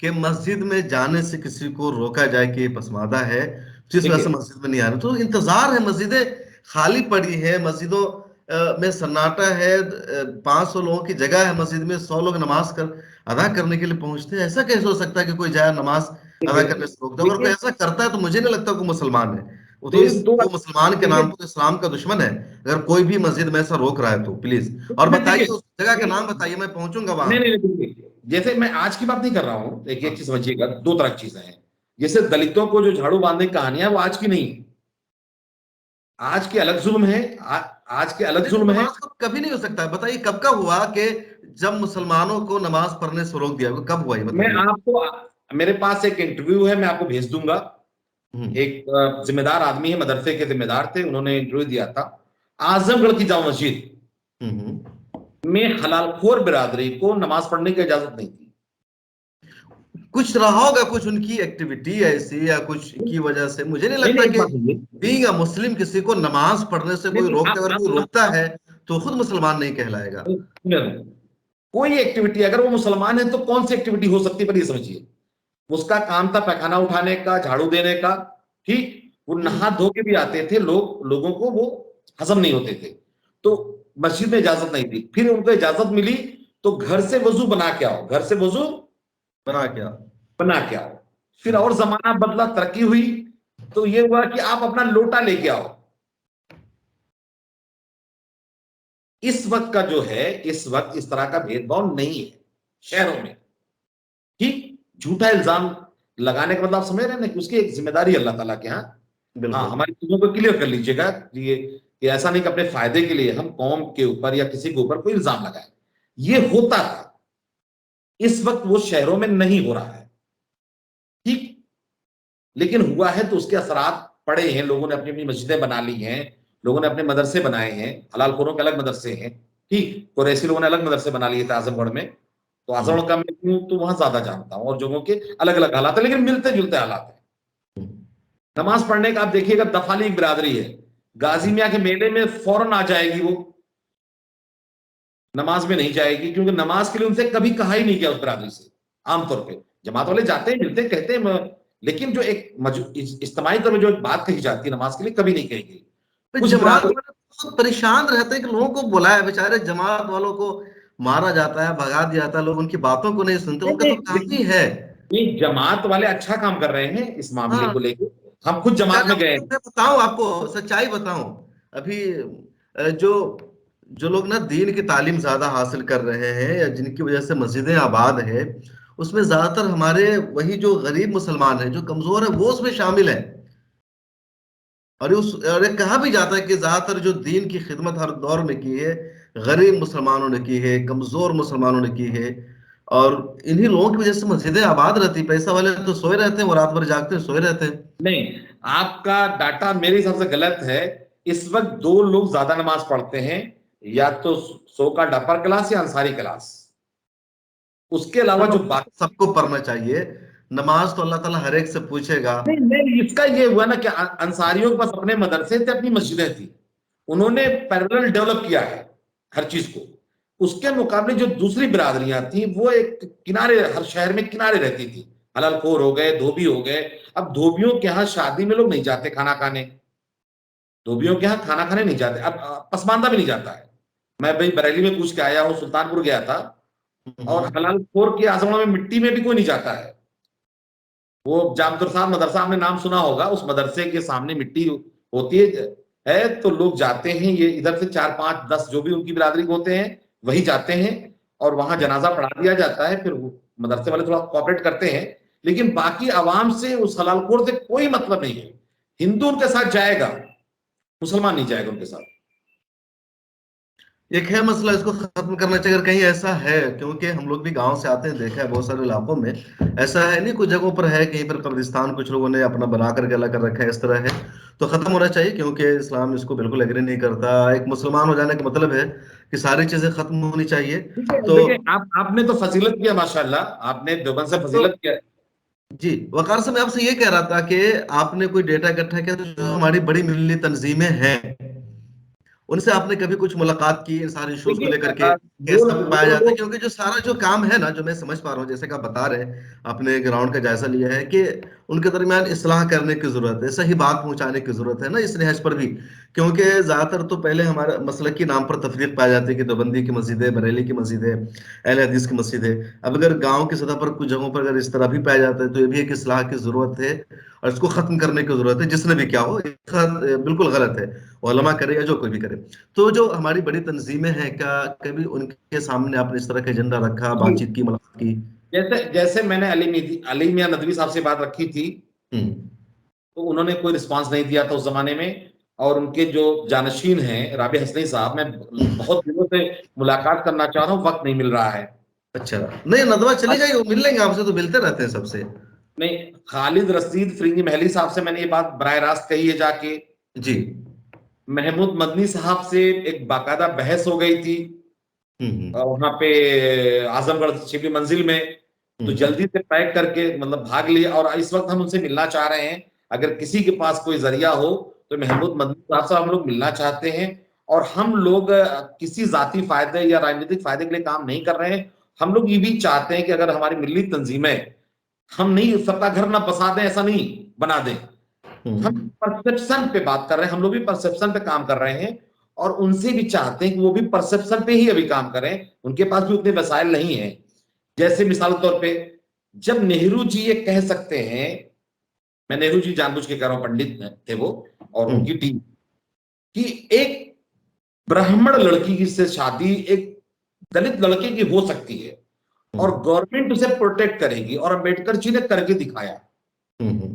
कि मस्जिद में जाने से किसी को रोका जाए कि ये पसमानदा है, जिस वजह देखिए, से मस्जिद में नहीं आ रहे। तो इंतजार है, मस्जिदें खाली पड़ी है, मस्जिदों में सन्नाटा है, 500 लोगों की जगह है मस्जिद में, 100 लोग नमाज अदा करने के लिए पहुंचते हैं। ऐसा कैसे हो सकता है कि कोई जाए नमाज अदा देखिए, करने से रोक दे? अगर कोई देखिए, ऐसा करता है तो मुझे नहीं लगता कोई मुसलमान है। वो तो दो वो मुसलमान के देखिए, नाम पर इस्लाम का दुश्मन है, अगर कोई भी मस्जिद में ऐसा रोक रहा है तो प्लीज। और बताइए, उस जगह का देखिए, नाम बताइए, मैं पहुंचूंगा वहां। नहीं नहीं नहीं, देखिए, जैसे मैं आज की बात नहीं कर रहा हूं, एक एक हाँ। चीज समझिएगा, दो तरह की चीजें हैं। जैसे दलितों को जो झाड़ू बांधने की कहानियां, वो आज की नहीं है, आज के अलग जुल्म है, आज के अलग देखो, जुल्म है। नमाज तो कभी नहीं हो सकता है। बताइए कब का हुआ कि जब मुसलमानों को नमाज पढ़ने से रोक दिया? कब हुआ ये मैं बताइए। आपको, मेरे पास एक इंटरव्यू है, मैं आपको भेज दूंगा। हम्म। एक जिम्मेदार आदमी है, मदरसे के जिम्मेदार थे, उन्होंने इंटरव्यू दिया था। आजमगढ़ की जामा मस्जिद हम्म। में हलालखोर बिरादरी को नमाज पढ़ने की इजाजत नहीं थी। कुछ रहा होगा, कुछ उनकी एक्टिविटी ऐसी या कुछ की वजह से। मुझे नहीं नहीं लगता नहीं, एक कि बात सुनिए, बीइंग अ मुस्लिम किसी को नमाज पढ़ने से नहीं कोई नहीं, रोकता, अगर कोई रोकता आप है तो खुद मुसलमान नहीं कहलाएगा। कोई एक्टिविटी, अगर वो मुसलमान है तो कौन सी एक्टिविटी हो सकती है, पर ये समझिए, उसका काम था पैखाना उठाने का, झाड़ू देने का, ठीक, वो नहा धो के भी आते थे, लोगों को वो हजम नहीं होते थे, तो मस्जिद में इजाजत नहीं थी। फिर उनको इजाजत मिली तो घर से वजू बना के आओ, घर से वजू बना क्या? बना के आओ। फिर और जमाना बदला, तरक्की हुई, तो ये हुआ कि आप अपना लोटा लेके आओ। इस वक्त का जो है, इस वक्त इस तरह का भेदभाव नहीं है शहरों में, ठीक। झूठा इल्जाम लगाने का मतलब आप समझ रहे हैं ना कि उसकी एक जिम्मेदारी अल्लाह ताला के यहाँ। हाँ, बिल्कुल। हमारी चीजों को क्लियर कर लीजिएगा, ये ऐसा नहीं कि अपने फायदे के लिए हम कौम के ऊपर या किसी के ऊपर कोई इल्जाम लगाए। ये होता था, इस वक्त वो शहरों में नहीं हो रहा है, ठीक। लेकिन हुआ है तो उसके असरात पड़े हैं, लोगों ने अपनी अपनी मस्जिदें बना ली हैं, लोगों ने अपने मदरसे बनाए हैं, हलालखोरों के अलग मदरसे हैं, ठीक, कुरैशी लोगों ने अलग मदरसे बना लिए थे आजमगढ़ में। तो आजमगढ़ का मैं हूं तो वहां ज्यादा जानता हूं, और जगहों के अलग अलग हालात है, लेकिन मिलते जुलते हालात है। नमाज पढ़ने का आप देखिएगा, दफाली एक बिरादरी है, गाजी मियाँ के मेले में फौरन आ जाएगी वो, नमाज में नहीं जाएगी, क्योंकि नमाज के लिए उनसे कभी कहा ही नहीं गया उस बिरादरी से। आमतौर पे जमात वाले जाते हैं, मिलते हैं, कहते हैं, लेकिन जो एक इज्तिमाई तौर पर जो एक बात कही जाती है नमाज के लिए, कभी नहीं कही गई। तो कुछ जमात बिरादरी, वाले तो परेशान रहते हैं कि लोगों को बुलाया, बेचारे जमात वालों को मारा जाता है, भगा दिया जाता है, लोग उनकी बातों को नहीं सुनते, उनका तो काम ही है। नहीं, जमात वाले अच्छा काम कर रहे हैं इस मामले हाँ। को लेकर, हम खुद जमात बेचारे, में गए। मैं बताऊं आपको, सच्चाई बताऊं, अभी जो जो लोग ना दीन की तालीम ज्यादा हासिल कर रहे हैं या जिनकी वजह से मस्जिदें आबाद है, उसमें ज्यादातर हमारे वही जो गरीब मुसलमान है, जो कमजोर है, वो उसमें शामिल है। और ये कहा भी जाता है कि ज्यादातर जो दीन की खिदमत हर दौर में की है, गरीब मुसलमानों ने की है, कमजोर मुसलमानों ने की है। और इन्हीं लोगों की वजह से मस्जिदें आबाद रहती। पैसा वाले तो सोए रहते हैं, वो रात भर जागते हैं, सोए रहते हैं। नहीं, आपका डाटा मेरे हिसाब से गलत है। इस वक्त दो लोग ज्यादा नमाज पढ़ते हैं, या तो सो का अपर क्लास या अंसारी क्लास। उसके अलावा जो नमाज बाकी, तो सबको पढ़ना चाहिए। नमाज तो अल्लाह ताला हर एक से पूछेगा। नहीं नहीं, इसका ये हुआ ना कि अंसारियों के पास अपने मदरसे थे, अपनी मस्जिदें थी, उन्होंने पैरेलल डेवलप किया है हर चीज को। उसके मुकाबले जो दूसरी बिरादरियां थी वो एक किनारे, हर शहर में किनारे रहती थी। हलालखोर हो गए, धोबी हो गए। अब धोबियों के यहाँ शादी में लोग नहीं जाते खाना खाने, धोबियों के यहाँ खाना खाने नहीं जाते, अब पसमानदा भी नहीं जाता है। मैं भाई बरेली में पूछ के आया हूँ, सुल्तानपुर गया था, और हम्म। हलालखोर की आजमा में मिट्टी में भी कोई नहीं जाता है। वो जामतुर साहब मदरसा आपने नाम सुना होगा, उस मदरसे के सामने मिट्टी होती है, तो लोग जाते हैं, ये इधर से 4 5 10 जो भी उनकी बिरादरी के होते हैं वही जाते हैं, और वहां जनाजा पढ़ा दिया जाता है। फिर वो मदरसे वाले थोड़ा कॉपरेट करते हैं, लेकिन बाकी आवाम से, उस हलालखोर से कोई मतलब नहीं है। हिंदू उनके साथ जाएगा, मुसलमान नहीं जाएगा उनके साथ। एक है मसला, इसको खत्म करना चाहिए अगर कहीं ऐसा है, क्योंकि हम लोग भी गांव से आते हैं, देखा है बहुत सारे इलाकों में ऐसा है। नहीं, कुछ जगहों पर है, कहीं पर कब्रिस्तान कुछ लोगों ने अपना बना करके अलग कर रखा है, इस तरह है। तो खत्म होना चाहिए, क्योंकि इस्लाम इसको बिल्कुल एग्री नहीं करता। एक मुसलमान हो जाने का मतलब है कि सारी चीजें खत्म होनी चाहिए। ठीक है, तो देखिए आपने तो फजीलत किया माशाल्लाह, आपने देवबंद से तो फजीलत किया। जी, वकार से मैं आपसे ये कह रहा था कि आपने कोई डेटा इकट्ठा किया तो जो हमारी बड़ी मिली तंजीमें हैं, उनसे आपने कभी कुछ मुलाकात की इन सारे इश्यूज को देखिए लेकर के? वो कैसा पाया वो जाता है? लोग, क्योंकि जो सारा जो काम है ना, जो मैं समझ पा रहा हूँ, जैसे कि आप बता रहे हैं, आपने ग्राउंड का जायजा लिया है कि उनके दरमियान इस्लाह करने की जरूरत है, सही बात पहुंचाने की जरूरत है ना, इस लिहाज पर भी। क्योंकि ज्यादातर तो पहले हमारे मसलक के नाम पर तफरीक पाई जाती है कि देवबंदी की मस्जिद है, बरेली की मस्जिद है, अहले हदीस की मस्जिद है। अब अगर गांव की सतह पर कुछ जगहों पर अगर इस तरह भी पाया जाता है, तो ये भी एक इस्लाह की जरूरत है, और इसको खत्म करने की जरूरत है, जिसने भी क्या हो। बिल्कुल गलत है, उलमा करे या जो कोई भी करे। तो जो हमारी बड़ी तंजीमें हैं, क्या कभी उनके सामने आपने इस तरह का एजेंडा रखा, जी, बातचीत की, मुलाकात की? जैसे जैसे मैंने अली मियां नदवी साहब से बात रखी थी, हम्म। तो उन्होंने कोई रिस्पांस नहीं दिया था उस जमाने में। और उनके जो जानशीन हैं राबी हसनैन साहब, मैं बहुत दिनों से मुलाकात करना चाह रहा हूँ, वक्त नहीं मिल रहा है। अच्छा, नहीं, नदवा चली अब गई, वो मिल लेंगे आपसे, तो मिलते रहते हैं सबसे। नहीं, खालिद रशीद फिरंगी महली साहब से मैंने ये बात बराह रास्त कही है जाके। जी। महमूद मदनी साहब से एक बाकायदा बहस हो गई थी, हम्म। वहां पे आजमगढ़ शिबली मंजिल में। तो हम्म। जल्दी से पैक करके मतलब भाग लिए, और इस वक्त हम उनसे मिलना चाह रहे हैं। अगर किसी के पास कोई जरिया हो तो महमूद मदनी साहब से हम लोग मिलना चाहते हैं। और हम लोग किसी जाती फायदे या राजनीतिक फायदे के लिए काम नहीं कर रहे हैं। हम लोग ये भी चाहते हैं कि अगर हमारी मिली तंजीमें, हम नहीं सबका घर ना बसा दें, ऐसा नहीं बना दें। हम हम्म। परसेप्शन पे बात कर रहे हैं, हम लोग भी परसेप्शन पे काम कर रहे हैं। और उनसे भी चाहते हैं कि वो भी परसेप्शन पे ही अभी काम करें। उनके पास भी उतने वसाइल नहीं है। जैसे मिसाल के तौर पे, जब नेहरू जी ये कह सकते हैं, मैं नेहरू जी जानबूझ के कह रहा हूं, पंडित थे वो और उनकी हम्म। टीम, कि एक ब्राह्मण लड़की की से शादी एक दलित लड़के की हो सकती है, और हम्म। गवर्नमेंट उसे प्रोटेक्ट करेगी, और अंबेडकर जी ने करके दिखाया। हम्म।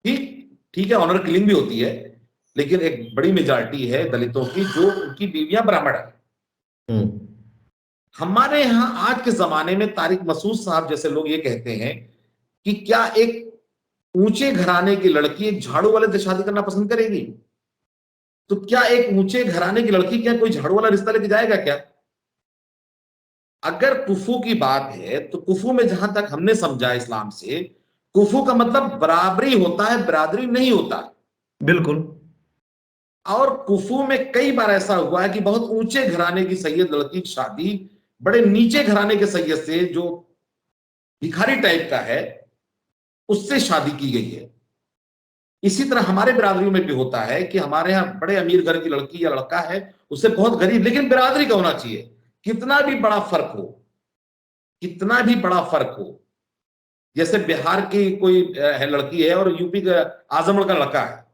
ठीक, ठीक है, ऑनर किलिंग भी होती है, लेकिन एक बड़ी मेजॉरिटी है दलितों की जो उनकी बीवियां ब्राह्मण है। हम्म। हमारे यहां आज के जमाने में तारिक मसूद साहब जैसे लोग ये कहते हैं कि क्या एक ऊंचे घराने की लड़की एक झाड़ू वाले से शादी करना पसंद करेगी? तो क्या एक ऊंचे घराने की लड़की क्या कोई झाड़ू वाला रिश्ता लेके जाएगा क्या? अगर कुफू की बात है, तो कुफू में जहां तक हमने समझा इस्लाम से, कुफू का मतलब बराबरी होता है, बिरादरी नहीं होता। बिल्कुल। और कुफू में कई बार ऐसा हुआ है कि बहुत ऊंचे घराने की सैयद लड़की की शादी बड़े नीचे घराने के सैयद से, जो भिखारी टाइप का है, उससे शादी की गई है। इसी तरह हमारे बिरादरी में भी होता है कि हमारे यहाँ बड़े अमीर घर की लड़की या लड़का है, उससे बहुत गरीब, लेकिन बिरादरी का होना चाहिए। कितना भी बड़ा फर्क हो, कितना भी बड़ा फर्क हो, जैसे बिहार की कोई लड़की है और यूपी का आजमगढ़ का लड़का है,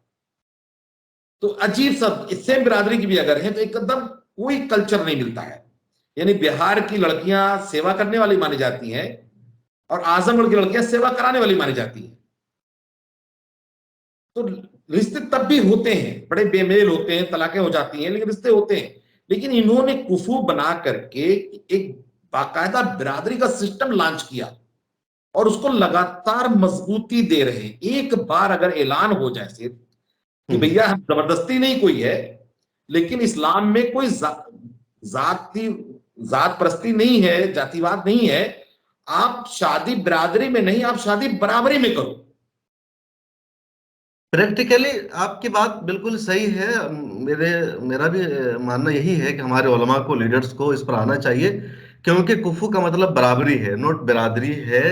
तो अजीब सा, इससे बिरादरी की भी अगर है तो एकदम कोई कल्चर नहीं मिलता है। यानी बिहार की लड़कियां सेवा करने वाली मानी जाती हैं, और आजमगढ़ की लड़कियां सेवा कराने वाली मानी जाती हैं। तो रिश्ते तब भी होते हैं, बड़े बेमेल होते हैं, तलाकें हो जाती हैं, लेकिन रिश्ते होते हैं। लेकिन इन्होंने कुफू बना करके एक बाकायदा बिरादरी का सिस्टम लॉन्च किया और उसको लगातार मजबूती दे रहे हैं। एक बार अगर ऐलान हो जाए सिर्फ कि भैया हम जबरदस्ती नहीं कोई है, लेकिन इस्लाम में कोई जाति जात परस्ती नहीं है, जातिवाद नहीं है, आप शादी बिरादरी में नहीं, आप शादी बराबरी में करो। प्रैक्टिकली आपकी बात बिल्कुल सही है। मेरा भी मानना यही है कि हमारे उलमा को, लीडर्स को इस पर आना चाहिए, क्योंकि कुफू का मतलब बराबरी है, नोट बिरादरी है।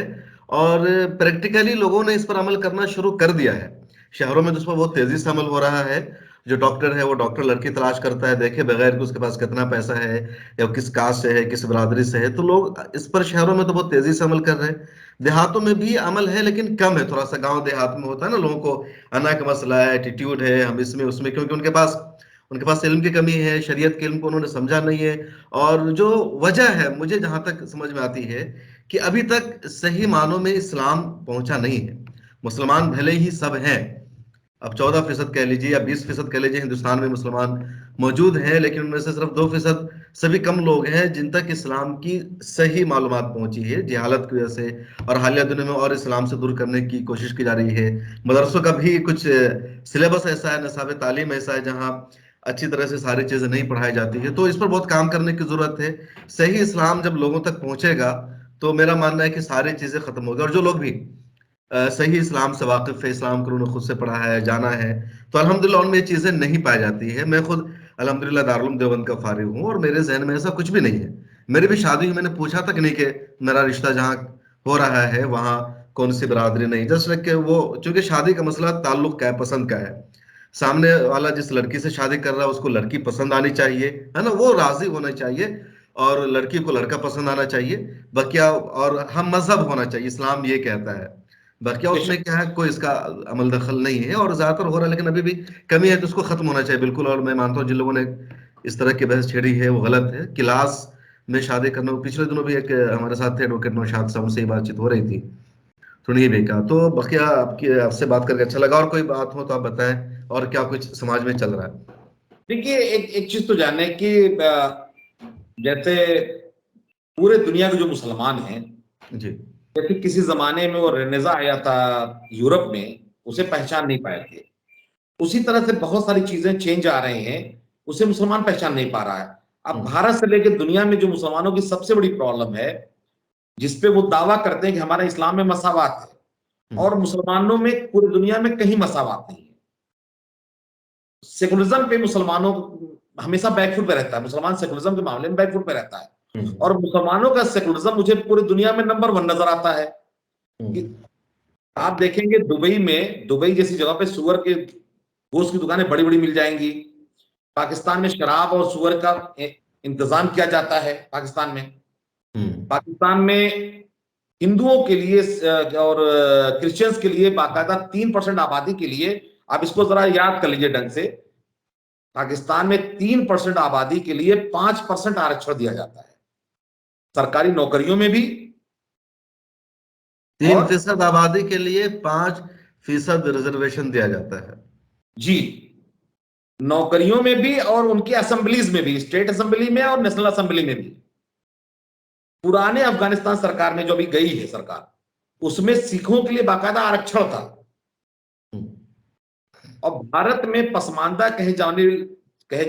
और प्रैक्टिकली लोगों ने इस पर अमल करना शुरू कर दिया है। शहरों में तो इस पर बहुत तेजी से अमल हो रहा है। जो डॉक्टर है वो डॉक्टर लड़की तलाश करता है, देखे बगैर कि उसके पास कितना पैसा है, या किस कास्ट से है, किस बिरादरी से है। तो लोग इस पर शहरों में तो बहुत तेजी से अमल कर रहे हैं। देहातों में भी अमल है, लेकिन कम है। थोड़ा सा गांव देहात में होता है ना, लोगों को अना का मसला है, एटीट्यूड है, हम इसमें उसमें, क्योंकि उनके पास इल्म की कमी है, शरीयत के इल्म को उन्होंने समझा नहीं है। और जो वजह है, मुझे जहां तक समझ में आती है, कि अभी तक सही मानों में इस्लाम पहुंचा नहीं है। मुसलमान भले ही सब हैं, अब 14% कह लीजिए या 20% कह लीजिए, हिंदुस्तान में मुसलमान मौजूद हैं, लेकिन उनमें से सिर्फ 2% सभी कम लोग हैं जिन तक इस्लाम की सही मालूमात पहुंची है, जहालत की वजह से। और हालिया दिनों में और इस्लाम से दूर करने की कोशिश की जा रही है। मदरसों का भी कुछ सिलेबस ऐसा है, निसाब तालीम ऐसा है, जहाँ अच्छी तरह से सारी चीजें नहीं पढ़ाई जाती है। तो इस पर बहुत काम करने की जरूरत है। सही इस्लाम जब लोगों तक पहुंचेगा, तो मेरा मानना है कि सारी चीजें खत्म होगी। और जो लोग भी सही इस्लाम से वाकिफ है, इस्लाम को उन्होंने खुद से पढ़ा है, जाना है, तो अल्हम्दुलिल्लाह उनमें ये चीजें नहीं पाई जाती है। मैं खुद अल्हम्दुलिल्लाह दारुल उलूम देवबंद का फारिग हूँ, और मेरे जहन में ऐसा कुछ भी नहीं है। मेरी भी शादी हुई, मैंने पूछा तक नहीं कि मेरा रिश्ता जहाँ हो रहा है वहाँ कौन सी बरादरी, नहीं। जस्ट लाइक वो, चूंकि शादी का मसला ताल्लुक का है, पसंद का है। सामने वाला जिस लड़की से शादी कर रहा है उसको लड़की पसंद आनी चाहिए, है ना, वो राजी होना चाहिए। और लड़की को लड़का पसंद आना चाहिए। बकिया और हम मजहब होना चाहिए, इस्लाम ये कहता है। बकिया उसमें क्या है, कोई इसका अमल दखल नहीं है, और ज्यादातर हो रहा है, लेकिन अभी भी कमी है, तो उसको खत्म होना चाहिए बिल्कुल। और मैं मानता हूँ जिन लोगों ने इस तरह की बहस छेड़ी है वो गलत है। क्लास में शादी करना, पिछले दिनों भी एक हमारे साथ थे एडवोकेट नौशाद साहब, उनसे ही बातचीत हो रही थी, सुनिए बेका। तो बकिया आपसे बात करके अच्छा लगा। और कोई बात हो तो आप बताएं, और क्या कुछ समाज में चल रहा है। देखिए, एक एक चीज तो जाने कि जैसे पूरे दुनिया के जो मुसलमान हैं, जी। जैसे किसी जमाने में वो रेनेजा आया था यूरोप में, उसे पहचान नहीं पाए थे, उसी तरह से बहुत सारी चीजें चेंज आ रहे हैं, उसे मुसलमान पहचान नहीं पा रहा है। अब हम्म। भारत से लेकर दुनिया में जो मुसलमानों की सबसे बड़ी प्रॉब्लम है, जिसपे वो दावा करते हैं कि हमारे इस्लाम में मसावात है, हम्म। और मुसलमानों में पूरी दुनिया में कहीं मसावात नहीं है। सेकुलरिज्म पे मुसलमानों हमेशा बैकफुट पे रहता है, मुसलमान सेकुलरिज्म के मामले में बैकफुट पे रहता है। हम्म। और मुसलमानों का सेकुलरिज्म मुझे पूरी दुनिया में नंबर 1 नजर आता है। कि हम्म। आप देखेंगे दुबई में, दुबई जैसी जगह पे सुअर के गोश्त की दुकानें बड़ी बड़ी मिल जाएंगी। पाकिस्तान में शराब और सुअर का इंतजाम किया जाता है। पाकिस्तान में, हम्म। पाकिस्तान में हिंदुओं के लिए और क्रिश्चियंस के लिए बाकायदा 3% आबादी के लिए, आप इसको जरा याद कर लीजिए ढंग से, पाकिस्तान में 3% आबादी के लिए 5% आरक्षण दिया जाता है, सरकारी नौकरियों में भी। तीन और फीसद आबादी के लिए 5% रिजर्वेशन दिया जाता है। जी, नौकरियों में भी और उनकी असेंबलीज में भी, स्टेट असेंबली में और नेशनल असेंबली में भी। पुराने अफगानिस्तान सरकार में जो अभी गई है सरकार, उसमें सिखों के लिए बाकायदा आरक्षण था। हम्म। और भारत में पसमानदा कहे जाने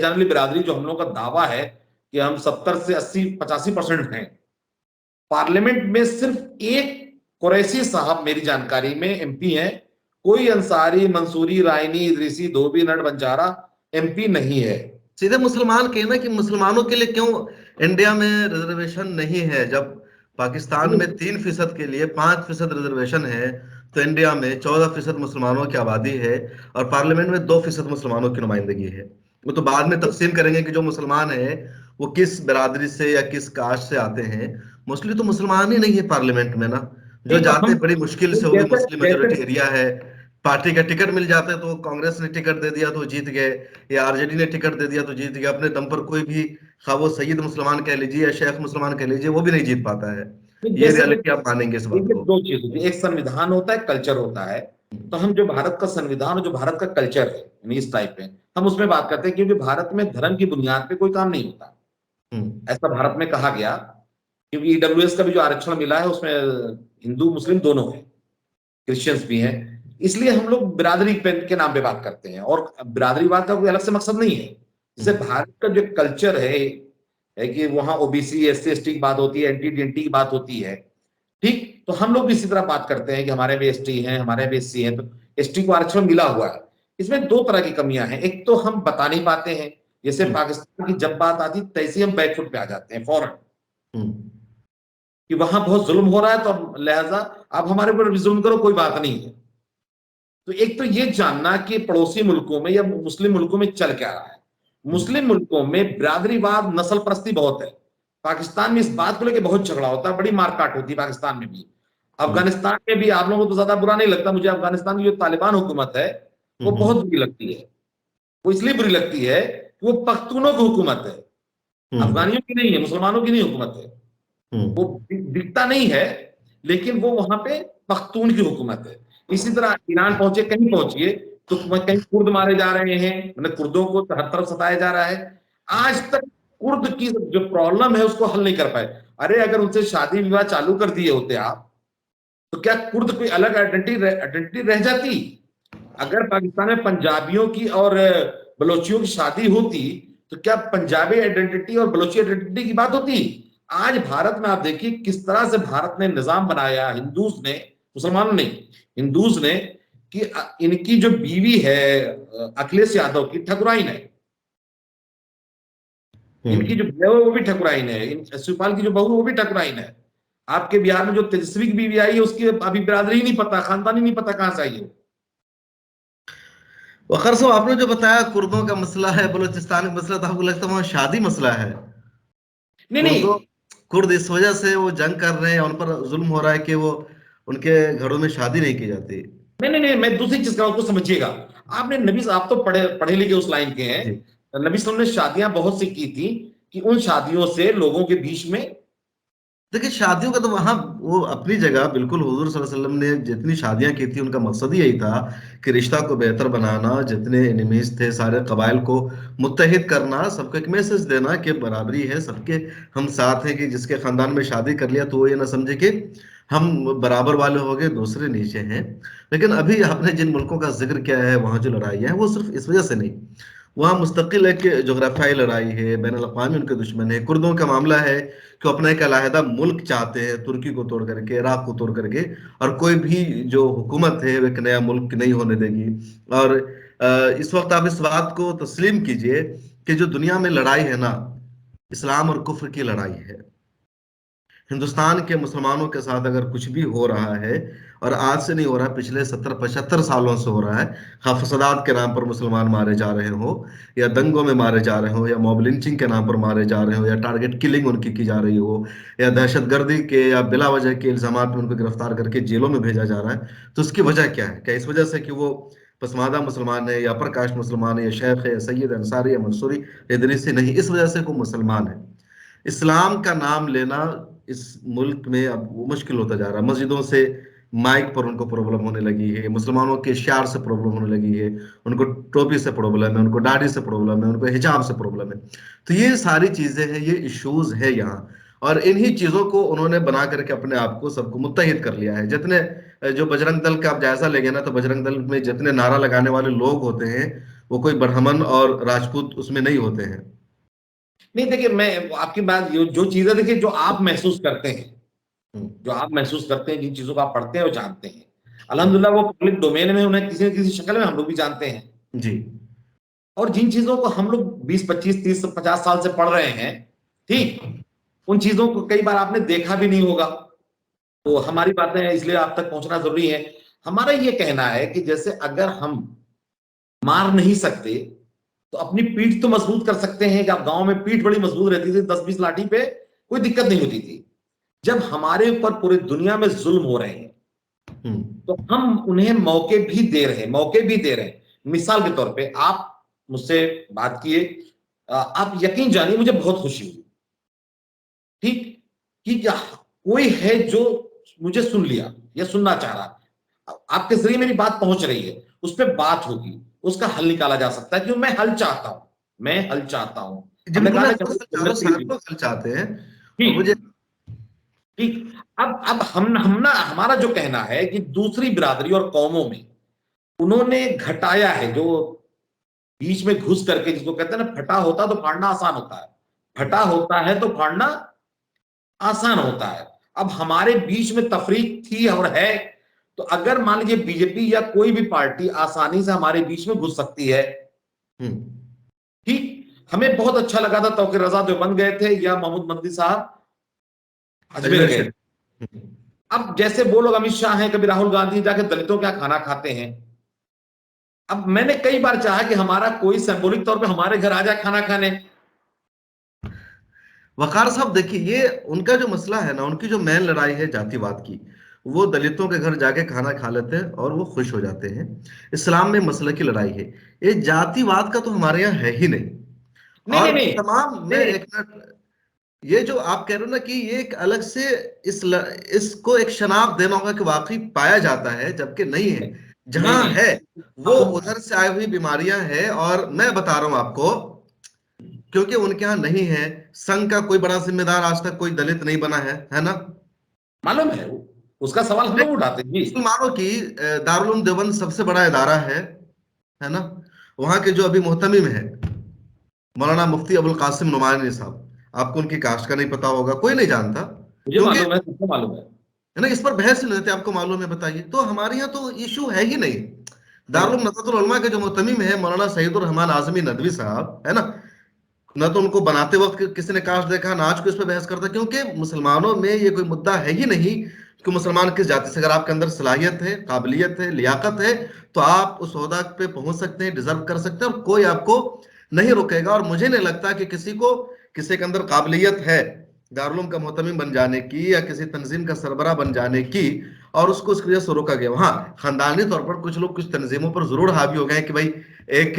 वाली बिरादरी, जो हम लोगों का दावा है कि हम 70 से 80-85% हैं, पार्लियामेंट में सिर्फ एक कुरैशी साहब मेरी जानकारी में एमपी हैं। कोई अंसारी, मंसूरी, रायनी, इदरीसी, धोबी, नट, बंजारा एमपी नहीं है। सीधे मुसलमान कहना कि मुसलमानों के लिए क्यों इंडिया में रिजर्वेशन नहीं है, जब पाकिस्तान में 3% के लिए 5% रिजर्वेशन है, तो इंडिया में 14% मुसलमानों की आबादी है, और पार्लियामेंट में 2% मुसलमानों की नुमाइंदगी है। वो तो बाद में तकसीम करेंगे कि जो मुसलमान है वो किस बिरादरी से या किस कास्ट से आते हैं। मोस्टली तो मुसलमान ही नहीं है पार्लियामेंट में ना। जो नहीं तो जाते हम, हैं बड़ी मुश्किल से, वो भी जैसे मुस्लिम जैसे मेजोरिटी एरिया है। पार्टी का टिकट मिल जाता है तो कांग्रेस ने टिकट दे दिया तो जीत गए, या आरजेडी ने टिकट दे दिया तो जीत गया। अपने दम पर कोई भी, खा वो सैयद मुसलमान कह लीजिए या शेख मुसलमान कह लीजिए, वो भी नहीं जीत पाता है। ये जैसे रियलिटी आप मानेंगे इस बात देखिए, को। 2 चीज होती है, एक संविधान होता है, कल्चर होता है। तो हम जो भारत का संविधान और जो भारत का कल्चर है, यानी इस टाइप पे हम उसमें बात करते हैं, क्योंकि भारत में धर्म की बुनियाद पे कोई काम नहीं होता, ऐसा भारत में कहा गया। क्योंकि ईडब्ल्यूएस का भी जो आरक्षण मिला है उसमें हिंदू मुस्लिम दोनों है, क्रिश्चियंस भी हैं, इसलिए हम लोग बिरादरी के नाम पे बात करते हैं, और बिरादरीवाद का कोई अलग से मकसद नहीं है। जैसे भारत का जो कल्चर है कि वहां ओबीसी एससी एसटी की बात होती है, एंटी डीएनटी की बात होती है, ठीक, तो हम लोग भी इसी तरह बात करते हैं कि हमारे भी एसटी हैं, हमारे भी एससी हैं, तो एसटी को आरक्षण मिला हुआ है। इसमें दो तरह की कमियां हैं, एक तो हम बता नहीं पाते हैं, जैसे पाकिस्तान की जब बात आती तैसे हम बैकफुट पे आ जाते हैं फौरन, कि वहां बहुत जुल्म हो रहा है, तो लिहाजा आप हमारे ऊपर भी जुल्म करो, कोई बात नहीं है। तो एक तो ये जानना कि पड़ोसी मुल्कों में या मुस्लिम मुल्कों में चल क्या रहा है। मुस्लिम मुल्कों में बिरादरीवाद, नस्ल परस्ती बहुत है। पाकिस्तान में इस बात को लेकर बहुत झगड़ा होता है, बड़ी मारकाट होती है पाकिस्तान में भी। अफगानिस्तान में भी आप लोगों को तो ज्यादा बुरा नहीं लगता, मुझे अफगानिस्तान की जो तालिबान हुकूमत है वो बहुत बुरी लगती है। वो इसलिए बुरी लगती है कि वो पख्तूनों की हुकूमत है, अफगानियों की नहीं है, मुसलमानों की नहीं हुकूमत है। वो दिखता नहीं है, लेकिन वो वहां पे पख्तून की हुकूमत है। इसी तरह ईरान पहुंचे, कहीं पहुंचिए तो कहीं कुर्द मारे जा रहे हैं, मतलब कुर्दों को हर तरफ सताया जा रहा है। आज तक कुर्द की जो प्रॉब्लम है उसको हल नहीं कर पाए। अरे अगर उनसे शादी विवाह चालू कर दिए होते आप, तो क्या कुर्द कोई अलग आइडेंटिटी रह जाती? अगर पाकिस्तान में पंजाबियों की और बलोचियों की शादी होती, तो क्या पंजाबी आइडेंटिटी और बलोची आइडेंटिटी की बात होती? आज भारत में आप देखिए किस तरह से भारत ने निजाम बनाया, हिंदूज ने, मुसलमानों ने, हिंदूज ने, कि इनकी जो बीवी है अखिलेश यादव की, ठकुराइन है। इनकी जो बहू है वो भी ठकुराइन है, शिवपाल की जो बहू है वो भी ठकुराइन है। आपके बिहार में जो तेजस्वी की बीवी आई है उसकी अभी बिरादरी ही नहीं पता, खानदान ही नहीं पता कहां से आई है। वकार साहब, आपने जो बताया कुर्दों का मसला है, बलूचिस्तान का मसला, तो आपको लगता है वहां शादी मसला है? नहीं नहीं कुर्दों कुर्द इस वजह से वो जंग कर रहे हैं, उन पर जुल्म हो रहा है कि वो उनके घरों में शादी नहीं की जाती? नहीं नहीं नहीं, मैं दूसरी चीज का उसको समझिएगा। आपने नबी, आप तो पढ़े पढ़े लिखे उस लाइन के हैं। जी। नबी सल्लल्लाहु अलैहि वसल्लम ने शादियां बहुत सी की थी, कि उन शादियों से लोगों के बीच में, देखिए, शादियों का तो वहां वो अपनी जगह बिल्कुल, हुजूर सल्लल्लाहु अलैहि वसल्लम ने जितनी शादियां की थी उनका मकसद ही यही था कि रिश्ता को बेहतर बनाना, जितने एनिमीज थे सारे कबाइल को मुत्तहिद करना, सबको एक मैसेज देना कि बराबरी है सबके, हम साथ हैं, कि जिसके खानदान में शादी कर लिया तो वो ये ना समझे कि हम बराबर वाले हो गए, दूसरे नीचे हैं। लेकिन अभी आपने जिन मुल्कों का जिक्र किया है, वहां जो लड़ाइयाँ हैं वो सिर्फ इस वजह से नहीं, वहाँ मुस्तकिल एक जोग्राफियाई लड़ाई है, बैन अवी उनके दुश्मन है। कुर्दों का मामला है कि वो अपना एक अलहदा मुल्क चाहते हैं, तुर्की को तोड़ करके, इराक को तोड़ करके, और कोई भी जो हुकूमत है वो एक नया मुल्क नहीं होने देगी। और इस वक्त आप इस बात को तस्लीम कीजिए कि जो दुनिया में लड़ाई है ना, इस्लाम और कुफ्र की लड़ाई है। हिंदुस्तान के मुसलमानों के साथ अगर कुछ भी हो रहा है, और आज से नहीं हो रहा, पिछले 70-75 सालों से हो रहा है, खा फसादात के नाम पर मुसलमान मारे जा रहे हो, या दंगों में मारे जा रहे हो, या मॉब लिंचिंग के नाम पर मारे जा रहे हो, या टारगेट किलिंग उनकी की जा रही हो, या दहशतगर्दी के या बिला वजह के इल्जामात में उनको गिरफ्तार करके जेलों में भेजा जा रहा है, तो उसकी वजह क्या है? क्या इस वजह से कि वो पसमादा मुसलमान है, या अपर कास्ट मुसलमान है, या शेख है, या सैयद अंसारी, या मंसूरी, इदरीसी? नहीं, इस वजह से को मुसलमान है। इस्लाम का नाम लेना इस मुल्क में अब वो मुश्किल होता जा रहा है। मस्जिदों से माइक पर उनको प्रॉब्लम होने लगी है, मुसलमानों के शार से प्रॉब्लम होने लगी है, उनको टोपी से प्रॉब्लम है, उनको दाढ़ी से प्रॉब्लम है, उनको हिजाब से प्रॉब्लम है। तो ये सारी चीजें हैं, ये इश्यूज है यहाँ। और इन्हीं चीजों को उन्होंने बना करके अपने आप को, सबको मुत्तहिद कर लिया है। जितने जो बजरंग दल का आप जायजा लेंगे ना, तो बजरंग दल में जितने नारा लगाने वाले लोग होते हैं, वो कोई ब्राह्मण और राजपूत उसमें नहीं होते हैं। नहीं देखिए, मैं आपकी बात, जो चीजें देखिए जो आप महसूस करते हैं, हम्म। जो आप महसूस करते हैं, जिन चीजों को आप पढ़ते हैं और जानते हैं, हम्म। अल्हम्दुलिल्लाह वो पब्लिक डोमेन में, उन्हें किसी न किसी शक्ल में हम लोग भी जानते हैं। जी। और जिन चीजों को हम लोग 20 25 30 50 साल से पढ़ रहे हैं, ठीक, उन चीजों को कई बार आपने देखा भी नहीं होगा। तो हमारी बातें इसलिए आप तक पहुंचना जरूरी है। हमारा ये कहना है कि जैसे अगर हम मार नहीं सकते, तो अपनी पीठ तो मजबूत कर सकते हैं। कि आप गांव में पीठ बड़ी मजबूत रहती थी, 10 20 लाठी पे कोई दिक्कत नहीं होती थी। जब हमारे ऊपर पूरी दुनिया में जुल्म हो रहे हैं, हम्म। तो हम उन्हें मौके भी दे रहे हैं। मिसाल के तौर पे आप मुझसे बात किए, आप यकीन जानिए मुझे बहुत खुशी हुई, ठीक, कि क्या कोई है जो मुझे सुन लिया या सुनना चाह रहा, आपके जरिए मेरी बात पहुंच रही है, उस पर बात होगी। उसका हल निकाला जा सकता है, क्यों मैं हल चाहता हूं, मैं हल चाहता हूं। जी हमने बिल्कुल, कहा मैं ना समझ सकता हूँ, कि सारे लोग हल चाहते हैं। और मुझे ठीक ठीक। अब हम ना, हमारा जो कहना है कि दूसरी बिरादरी और कौमों में उन्होंने घटाया है, जो बीच में घुस करके, जिसको कहते हैं ना, फटा होता तो फाड़ना आसान होता है, फटा होता है तो फाड़ना आसान होता है। अब हमारे बीच में तफरीक थी और है, तो अगर मान लीजिए बीजेपी या कोई भी पार्टी आसानी से हमारे बीच में घुस सकती है, ठीक। हमें बहुत अच्छा लगा था तौकीर रजा देवबंद गए थे या महमूद मंदी साहब अजमेर अजमेर गए। शरीफ। अब जैसे वो लोग अमित शाह हैं, कभी राहुल गांधी जाके दलितों क्या खाना खाते हैं। अब मैंने कई बार चाहा कि हमारा कोई सिंबॉलिक तौर पे हमारे घर आ जाए खाना खाने। वकार साहब देखिए, ये उनका जो मसला है ना, उनकी जो मेन लड़ाई है जातिवाद की, वो दलितों के घर जाके खाना खा लेते हैं और वो खुश हो जाते हैं। इस्लाम में मसले की लड़ाई है, ये जातिवाद का तो हमारे यहाँ है ही नहीं। नहीं नहीं और नहीं तमाम, मैं नहीं। एक मिनट, ये जो आप कह रहे हो ना कि ये एक अलग से इसको एक शनाख्त देना होगा कि वाकई पाया जाता है, जबकि नहीं है। नहीं जहां नहीं है वो आपको उधर से आई हुई बीमारियां हैं, और मैं बता रहा हूं आपको, क्योंकि उनके यहाँ नहीं है। संघ का कोई बड़ा जिम्मेदार आज तक कोई दलित नहीं बना है ना? मालूम है, उसका सवाल हम लोग उठाते हैं जी। मुसलमानों की दारुल उलूम देवबंद सबसे बड़ा इदारा है ना? वहां के जो अभी मोहतमिम है, मौलाना मुफ्ती अबुल कासिम नुमानी साहब, आपको उनकी कास्ट का नहीं पता होगा, कोई नहीं जानता, मुझे क्योंकि मालूम है, सबको मालूम है। है ना, इस पर बहस ही नहीं होती। आपको मालूम है, बताइए। तो हमारे यहाँ तो इशू है ही नहीं। नहीं दारुल नज़ातुल उलमा के जो मुहतमिम है मौलाना सईदुर रहमान आजमी नदवी साहब, है ना, न तो उनको बनाते वक्त किसी ने कास्ट देखा, ना आज को इस पर बहस करता, क्योंकि मुसलमानों में ये कोई मुद्दा है ही नहीं कि मुसलमान किस जाति से। अगर आपके अंदर सलाहियत है, काबिलियत है, लियाकत है, तो आप उस ओहदा पे पहुंच सकते हैं, डिजर्व कर सकते हैं, और कोई आपको नहीं रोकेगा। और मुझे नहीं लगता कि किसी के अंदर काबिलियत है दारुल उलूम का मोहतमिम बन जाने की, या किसी तंजीम का सरबरा बन जाने की, और उसको उसकी वजह से रोका गया। हाँ, खानदानी तौर पर कुछ लोग कुछ तंजीमों पर जरूर हावी हो गए कि भाई एक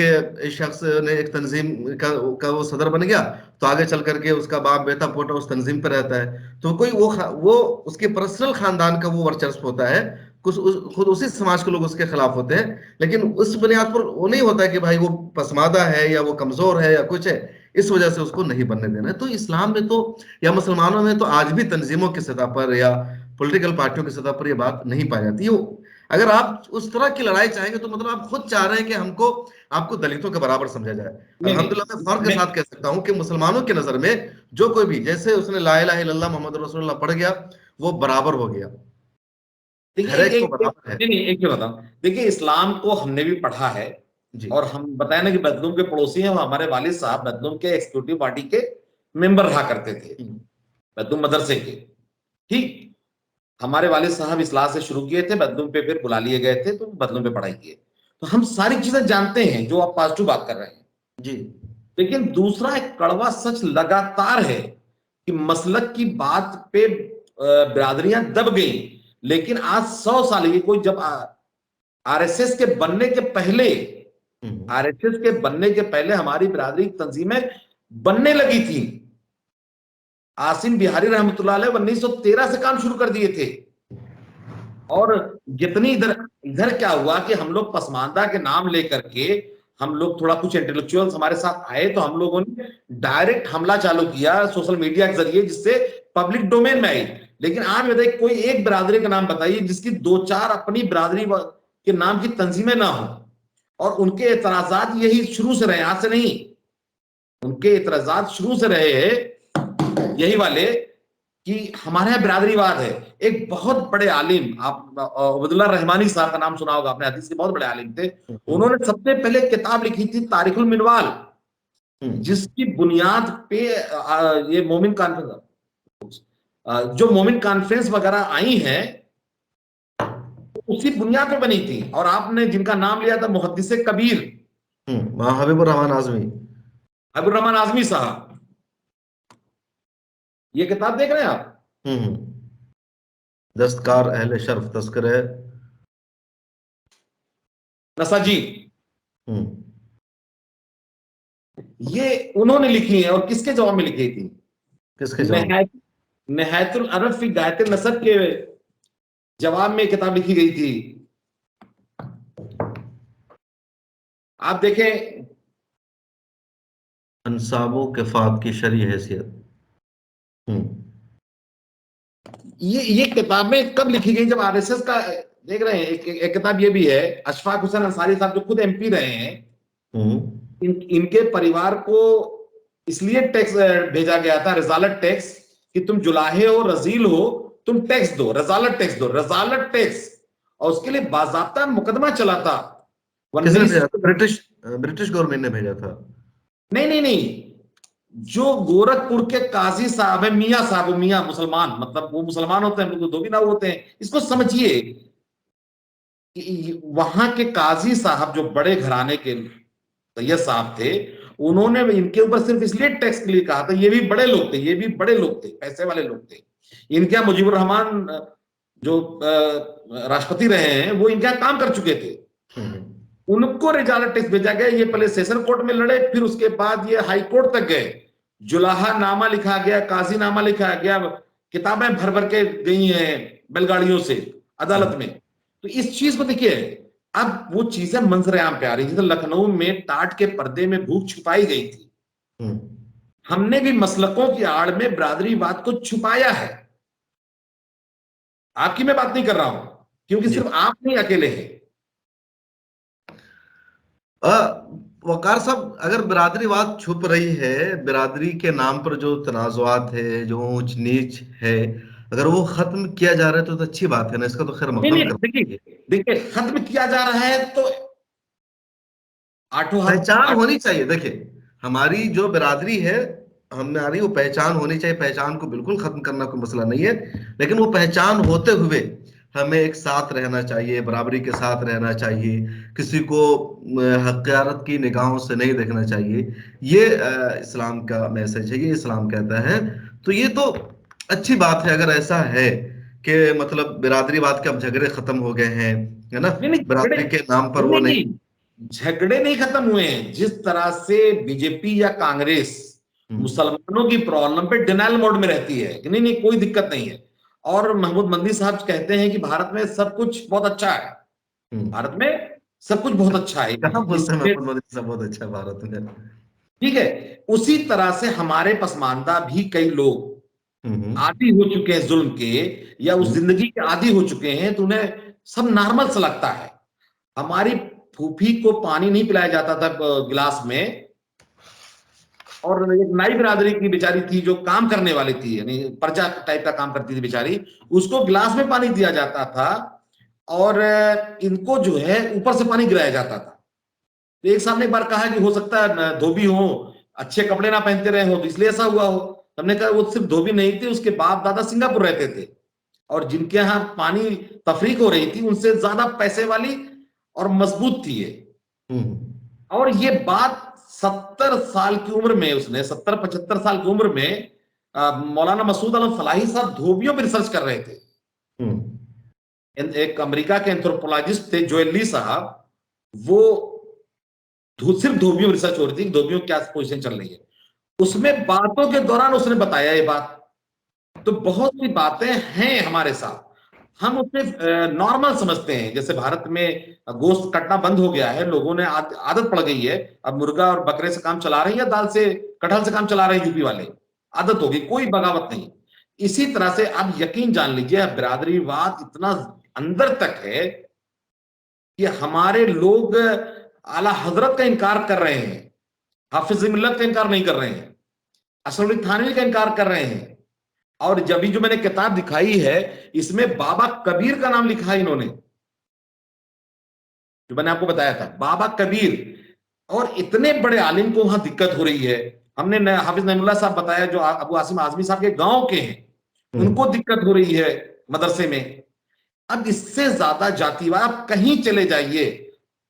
शख्स ने एक तंजीम का वो सदर बन गया, तो आगे चल करके उसका बाप बेटा पोता उस तंजीम पर रहता है, तो कोई वो उसके पर्सनल खानदान का वो वर्चस्व होता है, खुद उसी समाज के लोग उसके खिलाफ होते हैं। लेकिन उस बुनियाद पर वो नहीं होता कि भाई वो पसमादा है या वो कमजोर है या कुछ है, इस वजह से उसको नहीं बनने देना है। तो इस्लाम में तो, या मुसलमानों में तो आज भी तंजीमों की सतह पर या पॉलिटिकल पार्टियों की सतह पर ये बात नहीं पाई जाती। अगर आप उस तरह की लड़ाई चाहेंगे तो मतलब आप खुद चाह रहे हैं कि आपको दलितों के बराबर समझा जाए। नहीं अल्हम्दुलिल्लाह, मैं फख्र के मैं साथ कह सकता हूं कि मुसलमानों की नजर में जो कोई भी, जैसे उसने ला इलाहा इल्लल्लाह मोहम्मद रसूलुल्लाह पढ़ गया, वो बराबर हो गया। देखिए, हर एक एक को एक बराबर है। नहीं नहीं, एक चीज बताऊं। देखिए, इस्लाम को हमने भी पढ़ा है, जी। और हम बताए ना कि बदलूम के पड़ोसी हैं, वो हमारे वालिद साहब बदलूम के एग्जीक्यूटिव पार्टी के मेंबर रहा करते थे, हम्म। बदलूम मदरसे के। ठीक। हमारे वालिद साहब इस्लाह से शुरू किए थे, बदलूम पे फिर बुला लिए गए थे, तो बदलूम पे पढ़ाई किए। तो हम सारी चीजें जानते हैं जो आप पॉजिटिव बात कर रहे हैं। जी। लेकिन दूसरा एक कड़वा सच लगातार है कि मसलक की बात पे बिरादरियां दब गई। लेकिन आज 100 साल, ये कोई जब आरएसएस के बनने के पहले, हम्म। आरएसएस के बनने के पहले हमारी बिरादरी तंजीमें बनने लगी थी। आसिम बिहारी रहमतुल्लाह अलैह 1913 से काम शुरू कर दिए थे। और जितनी इधर इधर क्या हुआ कि हम लोग पसमानदा के नाम लेकर के, हम लोग थोड़ा कुछ इंटेलेक्चुअल्स हमारे साथ आए, तो हम लोगों ने डायरेक्ट हमला चालू किया सोशल मीडिया के जरिए, जिससे पब्लिक डोमेन में आई। लेकिन आज बताइए, कोई एक बिरादरी का नाम बताइए जिसकी दो चार अपनी बिरादरी के नाम की तंजीमें ना हो। और उनके एतराजात यही शुरू से रहे, आज से नहीं। उनके एतराजात शुरू से रहे हैं यही वाले कि हमारे यहाँ बिरादरीवाद है। एक बहुत बड़े आलिम, आप उबैदुल्लाह रहमानी साहब का नाम सुना होगा आपने, हदीस के बहुत बड़े आलिम थे। हम्म। उन्होंने सबसे पहले किताब लिखी थी तारिखुल मिनवाल, हम्म। जिसकी बुनियाद पे ये मोमिन कॉन्फ्रेंस, जो मोमिन कॉन्फ्रेंस वगैरह आई हैं, उसी बुनियाद पे बनी थी। और आपने जिनका नाम लिया था मुहद्दिस कबीर, हबीबुर रहमान आजमी। हबीबुर रहमान आजमी साहब, ये किताब देख रहे हैं आप? दस्तकार अहले शर्फ तस्करे। नसाजी, हम्म। ये उन्होंने लिखी है। और किसके जवाब में लिखी थी? किसके जवाब? नहायत नहायतुल अरब फी गायत नसब के जवाब में किताब लिखी गई थी। आप देखें, अंसाबो किफात की शरई हैसियत। हम्म। ये किताबें कब लिखी गई, जब आरएसएस का, देख रहे हैं, एक किताब ये भी है, अशफाक हुसैन अंसारी साहब जो खुद एमपी रहे हैं, हम्म। इनके परिवार को इसलिए टैक्स भेजा गया था, रजालत टैक्स, कि तुम जुलाहे हो, रजील हो, तुम टैक्स दो, रजालत टैक्स दो, रजालत टैक्स। और उसके लिए बाजाबता मुकदमा चला था किसने 19। भेजा था? ब्रिटिश ब्रिटिश गवर्नमेंट ने भेजा था? नहीं नहीं नहीं, जो गोरखपुर के काजी साहब है, मियाँ साहब, वो मियाँ मुसलमान, मतलब वो मुसलमान होते हैं, हम लोग तो धोबी ना होते हैं, इसको समझिए। वहां के काजी साहब जो बड़े घराने के सैयद साहब थे, उन्होंने इनके ऊपर सिर्फ इसलिए टैक्स के लिए कहा था, ये भी बड़े लोग थे, ये भी बड़े लोग थे, पैसे वाले लोग थे। इनके यहाँ मुजीबुर रहमान जो राष्ट्रपति रहे हैं, वो इनके यहाँ काम कर चुके थे। हम्म। उनको रिजालत टैक्स भेजा गया, ये पहले सेशन कोर्ट में लड़े, फिर उसके बाद ये हाई कोर्ट तक गए, जुलाहा नामा लिखा गया, काजी नामा लिखा गया, किताबें भर भर के गई हैं बैलगाड़ियों से अदालत में। तो इस चीज को देखिए, अब वो चीजें मंजर आम पे आ रही, जैसे लखनऊ में टाट के पर्दे में भूख छुपाई गई थी, हम्म। हमने भी मसलकों की आड़ में बिरादरीवाद को छुपाया है। आपकी मैं बात नहीं कर रहा हूं, क्योंकि जी। सिर्फ आप नहीं अकेले हैं। अ, वकार साहब, अगर बिरादरीवाद छुप रही है, बिरादरी के नाम पर जो तनाजुआत है, जो ऊंच नीच है, अगर वो खत्म किया जा रहा है तो अच्छी बात है ना, इसका तो खैर नहीं मकदम नहीं, कर देखिए चाहिए। देखिए, खत्म किया जा रहा है तो आठों पहचान आठ। होनी चाहिए, देखिए हमारी जो बिरादरी है, हमारी वो पहचान होनी चाहिए। पहचान को बिल्कुल खत्म करना कोई मसला नहीं है, लेकिन वो पहचान होते हुए हमें एक साथ रहना चाहिए, बराबरी के साथ रहना चाहिए, किसी को हक़ारत की निगाहों से नहीं देखना चाहिए। ये इस्लाम का मैसेज है, ये इस्लाम कहता है। तो ये तो अच्छी बात है अगर ऐसा है कि मतलब बिरादरीवाद के अब झगड़े खत्म हो गए हैं, है ना, नहीं नहीं, झगड़े बिरादरी के नाम पर वो नहीं नहीं। नहीं, झगड़े नहीं खत्म हुए हैं। जिस तरह से बीजेपी या कांग्रेस हम्म। मुसलमानों की प्रॉब्लम पे डिनायल मोड में रहती है कि नहीं नहीं कोई दिक्कत नहीं है, और महमूद मंदी साहब कहते हैं कि भारत में सब कुछ बहुत अच्छा है, हम्म। भारत में सब कुछ बहुत अच्छा है, कहाँ बोलते हैं इसमें मोहम्मद मोदी साहब बहुत अच्छा है भारत में? ठीक है। उसी तरह से हमारे पसमानदा भी कई लोग हम्म। आदी हो चुके हैं जुल्म के, या उस हम्म। जिंदगी के आदी हो चुके हैं, तो उन्हें सब नॉर्मल सा लगता है। हमारी फूफी को पानी नहीं पिलाया जाता था गिलास में, और एक नाई बिरादरी की बेचारी थी जो काम करने वाली थी, यानी प्रजा टाइप का काम करती थी बेचारी, उसको गिलास में पानी दिया जाता था, और इनको जो है ऊपर से पानी गिराया जाता था। तो एक साहब ने एक बार कहा कि हो सकता है धोबी हो, अच्छे कपड़े ना पहनते रहे हो, तो इसलिए ऐसा हुआ हो। हमने कहा वो सिर्फ धोबी नहीं थे, उसके बाप दादा सिंगापुर रहते थे, और जिनके यहाँ पानी तफरीक हो रही थी उनसे ज्यादा पैसे वाली और मजबूत थी ये। हम्म। और ये बात 70 साल की उम्र में, उसने 70-75 साल की उम्र में मौलाना मसूद आलम फलाही साहब धोबियों पर रिसर्च कर रहे थे। हम्म। एक अमेरिका के एंथ्रोपोलॉजिस्ट थे जोएली साहब, वो सिर्फ धोबियों में रिसर्च हो रही थी, धोबियों की क्या पोजीशन चल रही है, उसमें बातों के दौरान उसने बताया ये बात। तो बहुत सी बातें हैं हमारे साथ, हम उसे नॉर्मल समझते हैं। जैसे भारत में गोश्त कटना बंद हो गया है, लोगों ने आदत पड़ गई है, अब मुर्गा और बकरे से काम चला रहे हैं, या दाल से कटहल से काम चला रहे हैं यूपी वाले, आदत होगी, कोई बगावत नहीं। इसी तरह से आप यकीन जान लीजिए, बिरादरीवाद इतना अंदर तक है कि हमारे लोग आला हजरत का इनकार कर रहे हैं, हाफिज मिल्लत का इनकार नहीं कर रहे हैं, असद थानवी का इनकार कर रहे हैं। और जब भी जो मैंने किताब दिखाई है, इसमें बाबा कबीर का नाम लिखा है इन्होंने, जो मैंने आपको बताया था, बाबा कबीर। और इतने बड़े आलिम को वहां दिक्कत हो रही है। हमने हाफिज नईमुल्लाह साहब बताया जो अबू आसिम आजमी साहब के गांव के हैं, उनको हम्म। दिक्कत हो रही है मदरसे में। अब इससे ज्यादा जातिवाद, आप कहीं चले जाइए,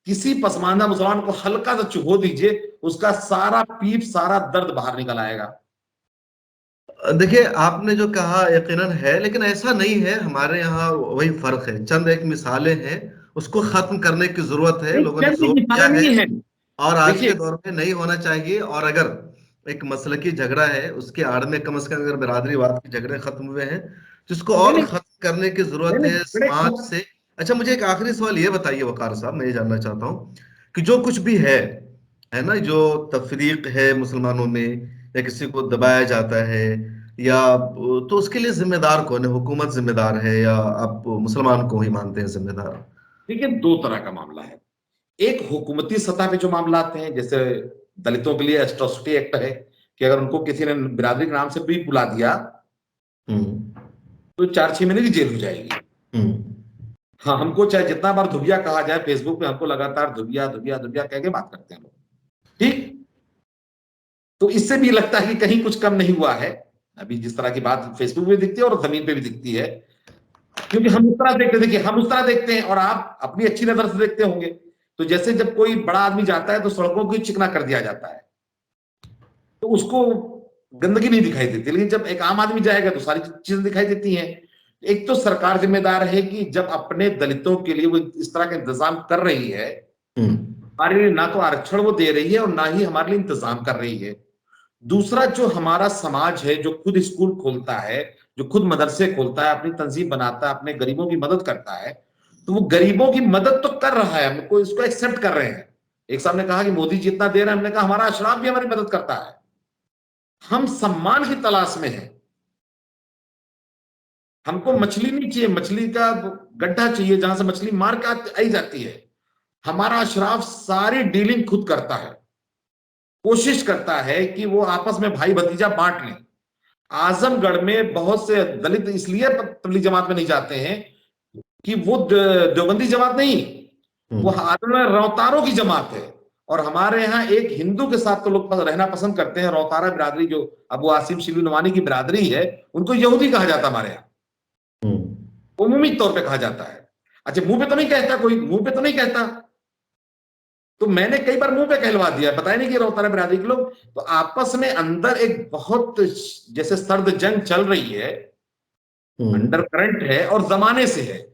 किसी पसमानदा मुसलमान को हल्का सा चुभो दीजिए, उसका सारा पीप, सारा दर्द बाहर निकल आएगा। देखिए आपने जो कहा यकीनन है, लेकिन ऐसा नहीं है, हमारे यहाँ वही फर्क है, चंद एक मिसालें हैं, उसको खत्म करने की जरूरत है, नहीं, लोगों ने चंद जोर दिया मिसालें है। नहीं है। और आज के देखिए, दौर में नहीं होना चाहिए। और अगर एक मसलकी झगड़ा है, उसके आड़ में कम से कम अगर बिरादरीवाद के झगड़े खत्म हुए हैं, जिसको नहीं और नहीं खत्म करने की नहीं जरूरत नहीं, है बड़े समाज से। अच्छा, मुझे एक आखिरी सवाल ये बताइए वकार साहब, मैं ये जानना चाहता हूँ कि जो कुछ भी है ना, जो तफरीक है मुसलमानों में, या किसी को दबाया जाता है, या तो उसके लिए जिम्मेदार कौन है? हुकूमत जिम्मेदार है या आप मुसलमान को ही मानते हैं जिम्मेदार? देखिए, दो तरह का मामला है। एक हुकूमती सतह पे जो मामला आते हैं, जैसे दलितों के लिए एट्रोसिटी एक्ट है कि अगर उनको किसी ने बिरादरी के नाम से भी बुला दिया हम्म। तो 4-6 महीने की जेल हो जाएगी। हम्म। हाँ, हमको चाहे जितना बार धुबिया कहा जाए, फेसबुक पे हमको लगातार धुबिया धुबिया धुबिया कह के बात करते हैं लोग। ठीक, तो इससे भी लगता है कि कहीं कुछ कम नहीं हुआ है। अभी जिस तरह की बात फेसबुक पे दिखती है और जमीन पे भी दिखती है, क्योंकि हम उस तरह देखते, देखिए हम उस तरह देखते हैं और आप अपनी अच्छी नजर से देखते होंगे। तो जैसे जब कोई बड़ा आदमी जाता है तो सड़कों को चिकना कर दिया जाता है, तो उसको गंदगी नहीं दिखाई देती, लेकिन जब एक आम आदमी जाएगा तो सारी चीजें दिखाई देती हैं। एक तो सरकार जिम्मेदार है कि जब अपने दलितों के लिए वो इस तरह का इंतजाम कर रही है, हम्म। हमारे लिए ना तो आरक्षण वो दे रही है और ना ही हमारे लिए इंतजाम कर रही है। दूसरा, जो हमारा समाज है जो खुद स्कूल खोलता है, जो खुद मदरसे खोलता है, अपनी तंजीम बनाता है, अपने गरीबों की मदद करता है, तो वो गरीबों की मदद तो कर रहा है, हमको इसको एक्सेप्ट कर रहे हैं। एक साहब ने कहा कि मोदी जी इतना दे रहे हैं, हमने कहा हमारा अशराफ भी हमारी मदद करता है। हम सम्मान की तलाश में हैं। हमको मछली नहीं चाहिए, मछली का गड्ढा चाहिए जहां से मछली मार के आई जाती है। हमारा अशराफ सारी डीलिंग खुद करता है, कोशिश करता है कि वो आपस में भाई भतीजा बांट लें। आजमगढ़ में बहुत से दलित इसलिए तबलीग जमात में नहीं जाते हैं कि वो देवबंदी जमात नहीं, वो हम्म। रौतारों की जमात है। और हमारे यहाँ एक हिंदू के साथ तो लोग रहना पसंद करते हैं, रौतारा बिरादरी, जो अबू आसिम शिबली नवानी की बिरादरी है, उनको यहूदी कहा जाता है हमारे यहाँ, हम्म। उमूमी तौर पे कहा जाता है। अच्छा, मुंह पे तो नहीं कहता कोई, मुंह पे तो नहीं कहता, तो मैंने कई बार मुंह पे कहलवा दिया, बताया नहीं कि रौतारा बिरादरी के लोग। तो आपस में अंदर एक बहुत जैसे सर्द जंग चल रही है, अंडर हम्म। करंट है और जमाने से है।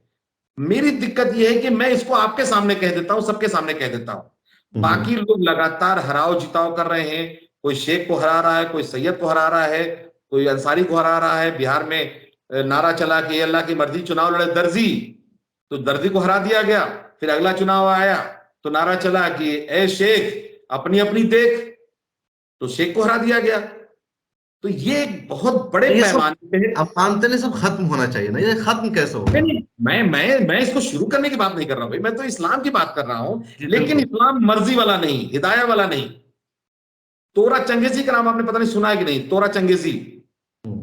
मेरी दिक्कत यह है कि मैं इसको आपके सामने कह देता हूं, सबके सामने कह देता हूं, हम्म। बाकी लोग लगातार हराओ जिताओ कर रहे हैं। कोई शेख को हरा रहा है, कोई सैयद को हरा रहा है, कोई अंसारी को हरा रहा है। बिहार में नारा चला कि अल्लाह की मर्जी चुनाव लड़े दर्जी, तो दर्जी को हरा दिया गया। फिर अगला चुनाव आया तो नारा चला कि ए शेख अपनी अपनी देख, तो शेख को हरा दिया गया। तो ये एक बहुत बड़े ये सब पैमाने पे है। आप मानते नहीं, सब खत्म होना चाहिए ना? ये खत्म कैसे नहीं होगा? नहीं, मैं इसको शुरू करने की बात नहीं कर रहा हूं भाई, मैं तो इस्लाम की बात कर रहा हूं। जी लेकिन बिल्कुल। इस्लाम मर्जी वाला नहीं, हिदाया वाला नहीं। तोरा चंगेजी का नाम आपने पता नहीं सुना है कि नहीं? तोरा चंगेजी हम्म।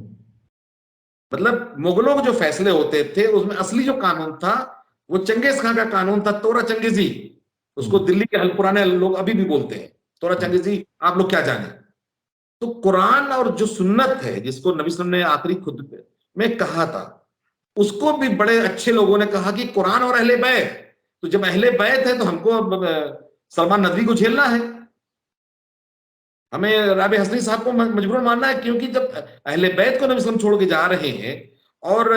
मतलब मुगलों के जो फैसले होते थे उसमें असली जो कानून था वो चंगेज खान का कानून था, तोरा चंगेजी। उसको हम्म। दिल्ली के हलपुराने लोग अभी भी बोलते हैं, तोरा हम्म। चंगेजी आप लोग क्या जाने। तो कुरान और जो सुन्नत है, जिसको नबी सल्लल्लाहु अलैहि वसल्लम ने आखिरी खुद में कहा था, उसको भी बड़े अच्छे लोगों ने कहा कि कुरान और अहले बैत। तो जब अहले बैत है तो हमको सलमान नदवी को झेलना है, हमें राबे हसनी साहब को मजबूरन मानना है, क्योंकि जब अहले बैत को नबी वसल्लम छोड़ के जा रहे हैं और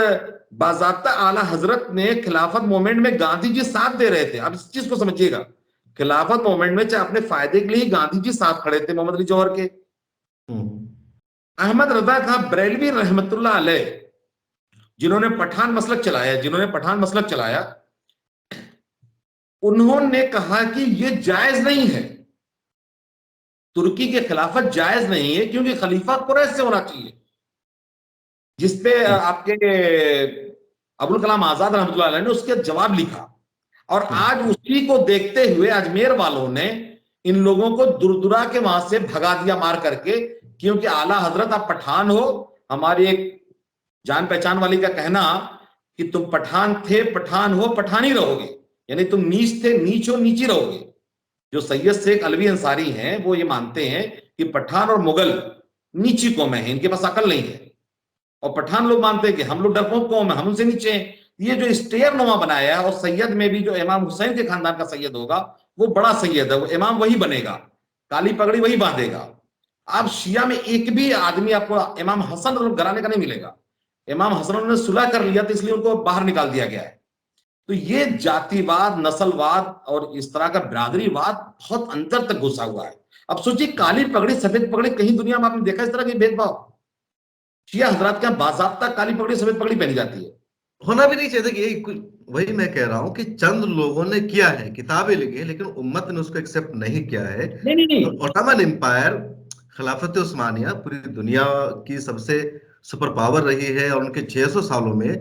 बाज़ाब्ता आला हजरत ने खिलाफत मूवमेंट में गांधी जी साथ दे रहे थे। अब इस चीज को समझिएगा, खिलाफत मूवमेंट में चाहे अपने फायदे के लिए ही गांधी जी साथ खड़े थे मोहम्मद अली जौहर के। हम्म। अहमद रजा खां बरेलवी रहमतुल्लाह अलैह, जिन्होंने पठान मसलक चलाया, उन्होंने कहा कि ये जायज नहीं है, तुर्की के खिलाफत जायज नहीं है, क्योंकि खलीफा कुरैश से होना चाहिए। जिसपे आपके अबुल कलाम आजाद रहमतुल्लाह अलैह ने उसके जवाब लिखा। और हम्म। आज उसी को देखते हुए अजमेर वालों ने इन लोगों को दुरदुरा के वहां से भगा दिया मार करके, क्योंकि आला हजरत आप पठान हो। हमारी एक जान पहचान वाली का कहना कि तुम पठान थे, पठान हो, पठान ही रहोगे, यानी तुम नीच थे, नीच हो, नीच ही रहोगे। जो सैयद शेख अलवी अंसारी हैं वो ये मानते हैं कि पठान और मुगल नीची कौम है, इनके पास अकल नहीं है। और पठान लोग मानते हैं कि हम लोग डरपोक कौम है, हम उनसे नीचे हैं। ये जो स्टेयर नुमा बनाया है, और सैयद में भी जो इमाम हुसैन के खानदान का सैयद होगा वो बड़ा सैयद है, वो इमाम वही बनेगा, काली पगड़ी वही बांधेगा। आप शिया में एक भी आदमी आपको इमाम हसन घराने का नहीं मिलेगा। इमाम हसन ने सुलह कर लिया तो इसलिए उनको बाहर निकाल दिया गया है। तो ये जातिवाद, नस्लवाद और इस तरह का बिरादरीवाद बहुत अंतर तक घुसा हुआ है। अब सोचिए, काली पगड़ी सफेद पगड़ी, कहीं दुनिया में आपने देखा इस तरह के भेदभाव? शिया हजरात के यहाँ बाजाब्ता काली पगड़ी सफेद पगड़ी पहनी जाती है। होना भी नहीं चाहिए कि ये वही मैं कह रहा हूं कि चंद लोगों ने किया है, किताबें लिखी है, लेकिन उम्मत ने उसको एक्सेप्ट नहीं किया है। नहीं नहीं नहीं। तो ओटोमन एम्पायर, खिलाफत उस्मानिया पूरी दुनिया की सबसे सुपर पावर रही है, और उनके 600 सालों में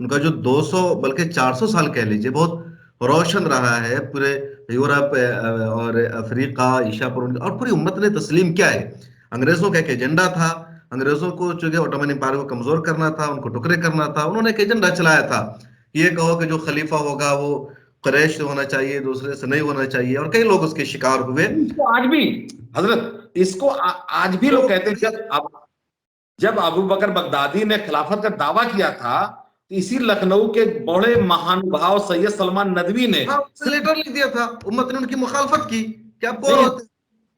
उनका जो 200 बल्कि 400 साल कह लीजिए, बहुत रोशन रहा है। पूरे यूरोप और अफ्रीका, एशिया पर और पूरी उम्मत ने तस्लीम किया है। अंग्रेजों का एक एजेंडा था, अंग्रेजों को चूंकि ओटोमन एम्पायर को कमजोर करना था, उनको टुकड़े करना था, उन्होंने एक एजेंडा चलाया था। ये कहो कि जो खलीफा होगा वो कुरैश से होना चाहिए, दूसरे से नहीं होना चाहिए, और कई लोग उसके शिकार हुए। इसको आज भी, हजरत, इसको आज भी तो लोग कहते हैं। जब अबू बकर बगदादी ने खिलाफत का दावा किया था, तो इसी लखनऊ के बड़े महानुभाव सैयद सलमान नदवी ने हाँ, सिर्फ, लेटर लिख दिया था, उम्मत ने उनकी मुखालफत की कि आप कौन नहीं, होते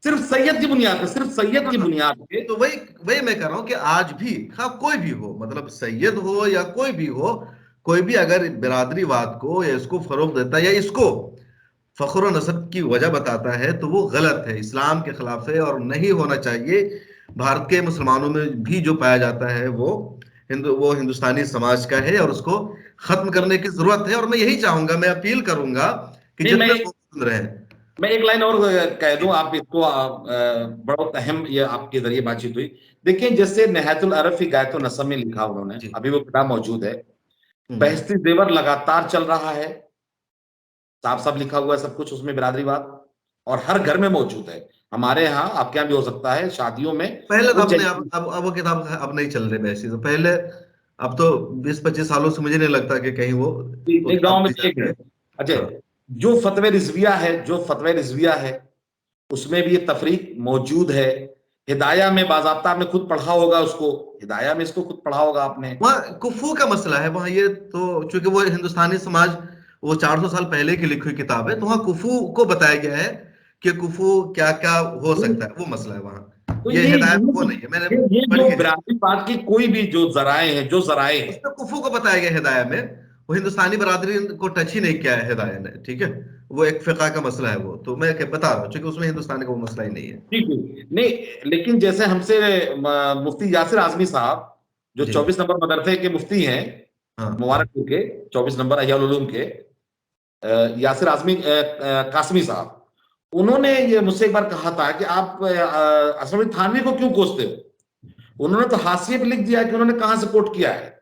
सिर्फ सैयद की बुनियाद पे, सिर्फ सैयद हैं। की हाँ, बुनियाद पे। तो वही वही मैं कह रहा हूँ कि आज भी, हाँ, कोई भी हो, मतलब सैयद हो या कोई भी हो, कोई भी अगर बिरादरीवाद को या इसको फरोग देता है या इसको फख्र और नस्ब की वजह बताता है, तो वो गलत है, इस्लाम के खिलाफ है और नहीं होना चाहिए। भारत के मुसलमानों में भी जो पाया जाता है वो हिंदुस्तानी समाज का है, और उसको खत्म करने की जरूरत है। और मैं यही चाहूंगा, मैं अपील करूंगा कि नहीं, जितने लोग सुन रहे हैं। मैं एक लाइन और कह दूं, आप इसको बहुत अहम, ये आपके जरिए बातचीत हुई। देखिए, जैसे नहायतुल अरब फी गायतुन नसब में लिखा उन्होंने, जी। अभी वो किताब मौजूद है। हम्म। बहस्ती जेवर लगातार चल रहा है, साफ साफ लिखा हुआ है सब कुछ उसमें, बिरादरीवाद, और हर घर में मौजूद है। हमारे यहाँ, आपके यहाँ भी हो सकता है, शादियों में पहले तो वो अपने चाहिए। अब वो किताब अब नहीं चल रही वैसी, तो पहले, अब तो 20-25 सालों से मुझे नहीं लगता कि कहीं वो एक किताब गांव में दी एक जाती है। है। अच्छा, हाँ। जो फतवे रिजविया है, उसमें भी ये तफरीक मौजूद है। हिदाया में बाजाब्ता, आपने खुद पढ़ा होगा उसको, हिदाया में इसको खुद पढ़ा होगा आपने। वहाँ कुफू का मसला है, वहाँ ये तो चूंकि वो हिंदुस्तानी समाज, वो 400 साल पहले की लिखी हुई किताब है, तो वहाँ कुफू को बताया गया है कि कुफू क्या क्या हो सकता है, वो मसला है वहाँ। तो ये ये हिदायत वो नहीं है, मैंने ये पढ़ी जो है। बिरादरीवाद की कोई भी जो जराए हैं, जो जराए हैं। उसमें कुफू को बताया गया हिदाया में, वो हिंदुस्तानी बरादरी को टच ही नहीं किया है हिदाया ने, ठीक है। वो एक फिका का मसला है, वो तो मैं बता रहा हूँ, क्योंकि उसमें हिंदुस्तानी का वो मसला ही नहीं है। ठीक है, नहीं, लेकिन जैसे हमसे मुफ्ती यासिर आजमी साहब, जो जी। 24 नंबर मदरसे के मुफ्ती हैं, हाँ। मुबारकपुर के, 24 नंबर अहियाल उलूम के, यासिर आजमी कासमी साहब, उन्होंने ये मुझसे एक बार कहा था कि आप असद अली थानवी को क्यों कोसते हो। उन्होंने तो हाशिए पे लिख दिया कि उन्होंने कहां से कोट किया है।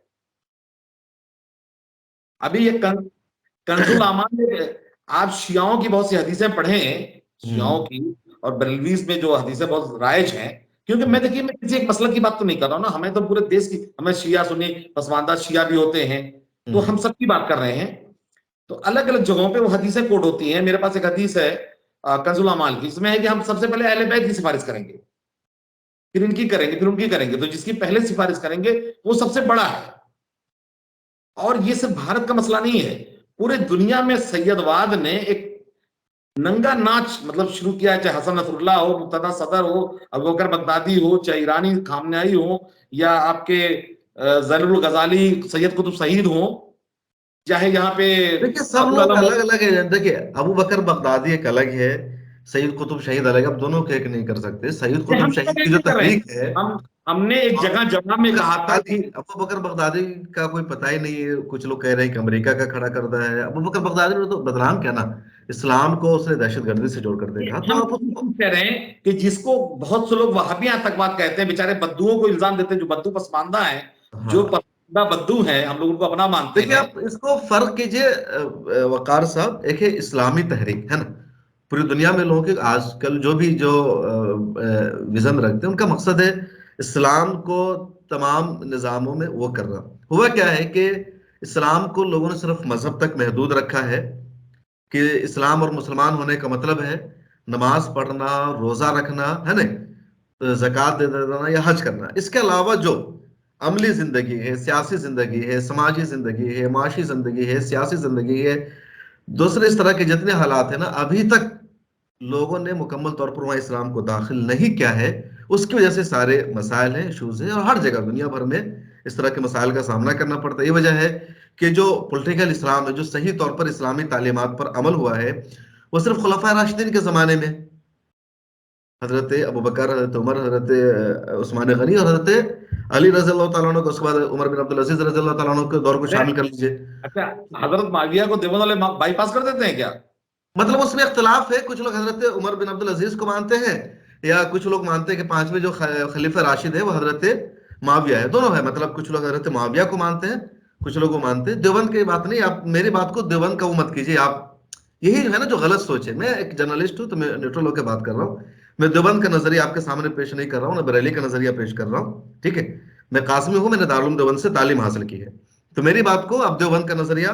अभी ये कंजुल अमान में, आप शियाओं की बहुत सी हदीसें पढ़ें, शियाओं हम्म। की और बरेलवीज में जो हदीसें बहुत राइज हैं। क्योंकि हम्म। मैं, देखिए, मैं किसी एक मसलक की बात तो नहीं कर रहा हूं ना, हमें तो पूरे देश की, हमें शिया सुन्नी पसमानदा शिया भी होते हैं, तो हम हम्म। सबकी बात कर रहे हैं। तो अलग अलग जगहों पे वो हदीसें कोट होती हैं। मेरे पास एक हदीस है कंजुल अमाल की, इसमें है कि हम सबसे पहले अहले बैत की सिफारिश करेंगे, फिर इनकी करेंगे, फिर उनकी करेंगे, तो जिसकी पहले सिफारिश करेंगे वो सबसे बड़ा है। और ये सिर्फ भारत का मसला नहीं है, पूरे दुनिया में सैयदवाद ने एक नंगा नाच मतलब शुरू किया है। चाहे हसन नसरुल्लाह हो, मुक्तदा सदर हो, अबू बकर बगदादी हो, चाहे ईरानी खामनेई हो, या आपके जैनुल गजाली, सैयद कुतुब सईद हो, चाहे यहाँ पे देखिए, सब अबुल लोग अलम। अलग अलग है। देखिए, अबू बकर बगदादी एक अलग है, सईद कुतुब शहीद अलग है, अब दोनों को एक नहीं कर सकते। सईद नहीं, कुतुब हम तो शहीद की जो नहीं कर रहे हैं। तहरीक है, हमने एक और जगह जवाब में कहा था कि अबू बकर बगदादी का कोई पता ही नहीं है। कुछ लोग कह रहे हैं कि अमेरिका का खड़ा करता है। अबू बकर बगदादी ने तो बदनाम किया ना, इस्लाम को उसने दहशतगर्दी से जोड़ कर देखा, तो हम आप उसको। कह रहे हैं कि जिसको बहुत से लोग वहाबी आतंकवाद कहते हैं, बेचारे बद्दुओं को इल्जाम देते हैं, जो बद्दू पसमानदा है, जो हाँ। पसमानदा बद्दू है, हम लोग उनको अपना मानते देखिए, हैं। आप इसको फर्क कीजिए, वकार साहब, एक है इस्लामी तहरीक, है ना, पूरी दुनिया में लोगों के आजकल जो भी जो विजन रखते हैं, उनका मकसद है इस्लाम को तमाम निज़ामों में वो करना। हुआ क्या है कि इस्लाम को लोगों ने सिर्फ मजहब तक महदूद रखा है, कि इस्लाम और मुसलमान होने का मतलब है नमाज पढ़ना, रोजा रखना, है ना, तो जक़ात दे देना या हज करना। इसके अलावा जो अमली जिंदगी है, सियासी जिंदगी है, समाजी जिंदगी है, माशी जिंदगी है, सियासी जिंदगी है, दूसरे इस तरह के जितने हालात हैं ना, अभी तक लोगों ने मुकम्मल तौर पर वहाँ इस्लाम को दाखिल नहीं किया है। उसकी वजह से सारे मसाइल हैं, इशूज हैं, और हर जगह दुनिया भर में इस तरह के मसाइल का सामना करना पड़ता है। ये वजह है कि जो पॉलिटिकल इस्लाम है, जो सही तौर पर इस्लामी तालीमात पर अमल हुआ है, वो सिर्फ खुलफाए राशिदीन के ज़माने में, हजरत अबू बकर, हजरत उमर, हजरत उस्मान गनी और हजरत अली रजी अल्लाह तआला अन्हु को, उसके बाद उमर बिन अब्दुल अजीज रजी अल्लाह तआला अन्हु के दौर को अरे शामिल कर लीजिए। अच्छा, हजरत माविया को देवबंद वाले बाईपास कर देते हैं क्या? मतलब उसमें इख्तिलाफ है, कुछ लोग हजरत उमर बिन अब्दुल अजीज को मानते हैं, या कुछ लोग मानते हैं कि पांचवें जो खलीफा राशिद है वो हजरत माविया है। दोनों है, मतलब कुछ लोग हजरत माविया को मानते हैं, कुछ लोग वो मानते हैं। देवबंद की बात नहीं, आप मेरी बात को देवबंद का वो मत कीजिए आप। यही है ना जो गलत सोच है। मैं एक जर्नलिस्ट हूँ तो मैं न्यूट्रल होकर बात कर रहा हूँ। मैं देवबंद का नजरिया आपके सामने पेश नहीं कर रहा हूँ, ना बरेली का नजरिया पेश कर रहा हूँ, ठीक है। मैं कासमी हूँ, मैंने दारुल देवबंद से तालीम हासिल की है। तो मेरी बात को आप देवबंद का नजरिया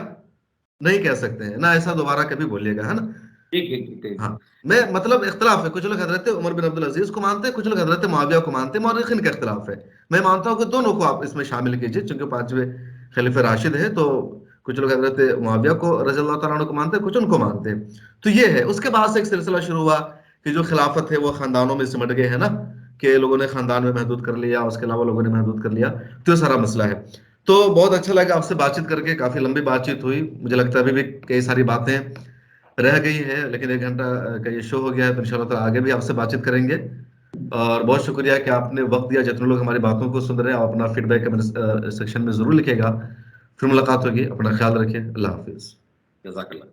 नहीं कह सकते हैं ना, ऐसा दोबारा कभी बोलिएगा, है ना। ठीक ठीक ठीक ठीक। हाँ, मैं मतलब इख्तिलाफ है, कुछ लोग हजरत उमर बिन अब्दुल अजीज को मानते हैं, कुछ लोग हजरत मुआविया को मानते हैं, मौरखिन का इख्तिलाफ है। मैं मानता हूँ कि दोनों को आप इसमें शामिल कीजिए, क्योंकि पांचवे खलीफा राशिद है। तो कुछ लोग हजरत मुआविया को रजी अल्लाह तआला अन्हु को मानते हैं, कुछ उनको मानते हैं। तो ये है, उसके बाद से एक सिलसिला शुरू हुआ कि जो खिलाफत है वो खानदानों में सिमट गए, है ना, कि लोगों ने खानदान में महदूद कर लिया, उसके अलावा लोगों ने महदूद कर लिया। तो ये सारा मसला है। तो बहुत अच्छा लगा आपसे बातचीत करके, काफी लंबी बातचीत हुई। मुझे लगता है अभी भी कई सारी बातें रह गई है, लेकिन 1 घंटा का ये शो हो गया है, तो इंशाल्लाह ताला आगे भी आपसे बातचीत करेंगे। और बहुत शुक्रिया कि आपने वक्त दिया। जितने लोग हमारी बातों को सुन रहे हैं, आप अपना फीडबैक कमेंट सेक्शन में जरूर लिखेगा। फिर मुलाकात होगी, अपना ख्याल रखिए, अल्लाह हाफिज। जजाकल्लाह।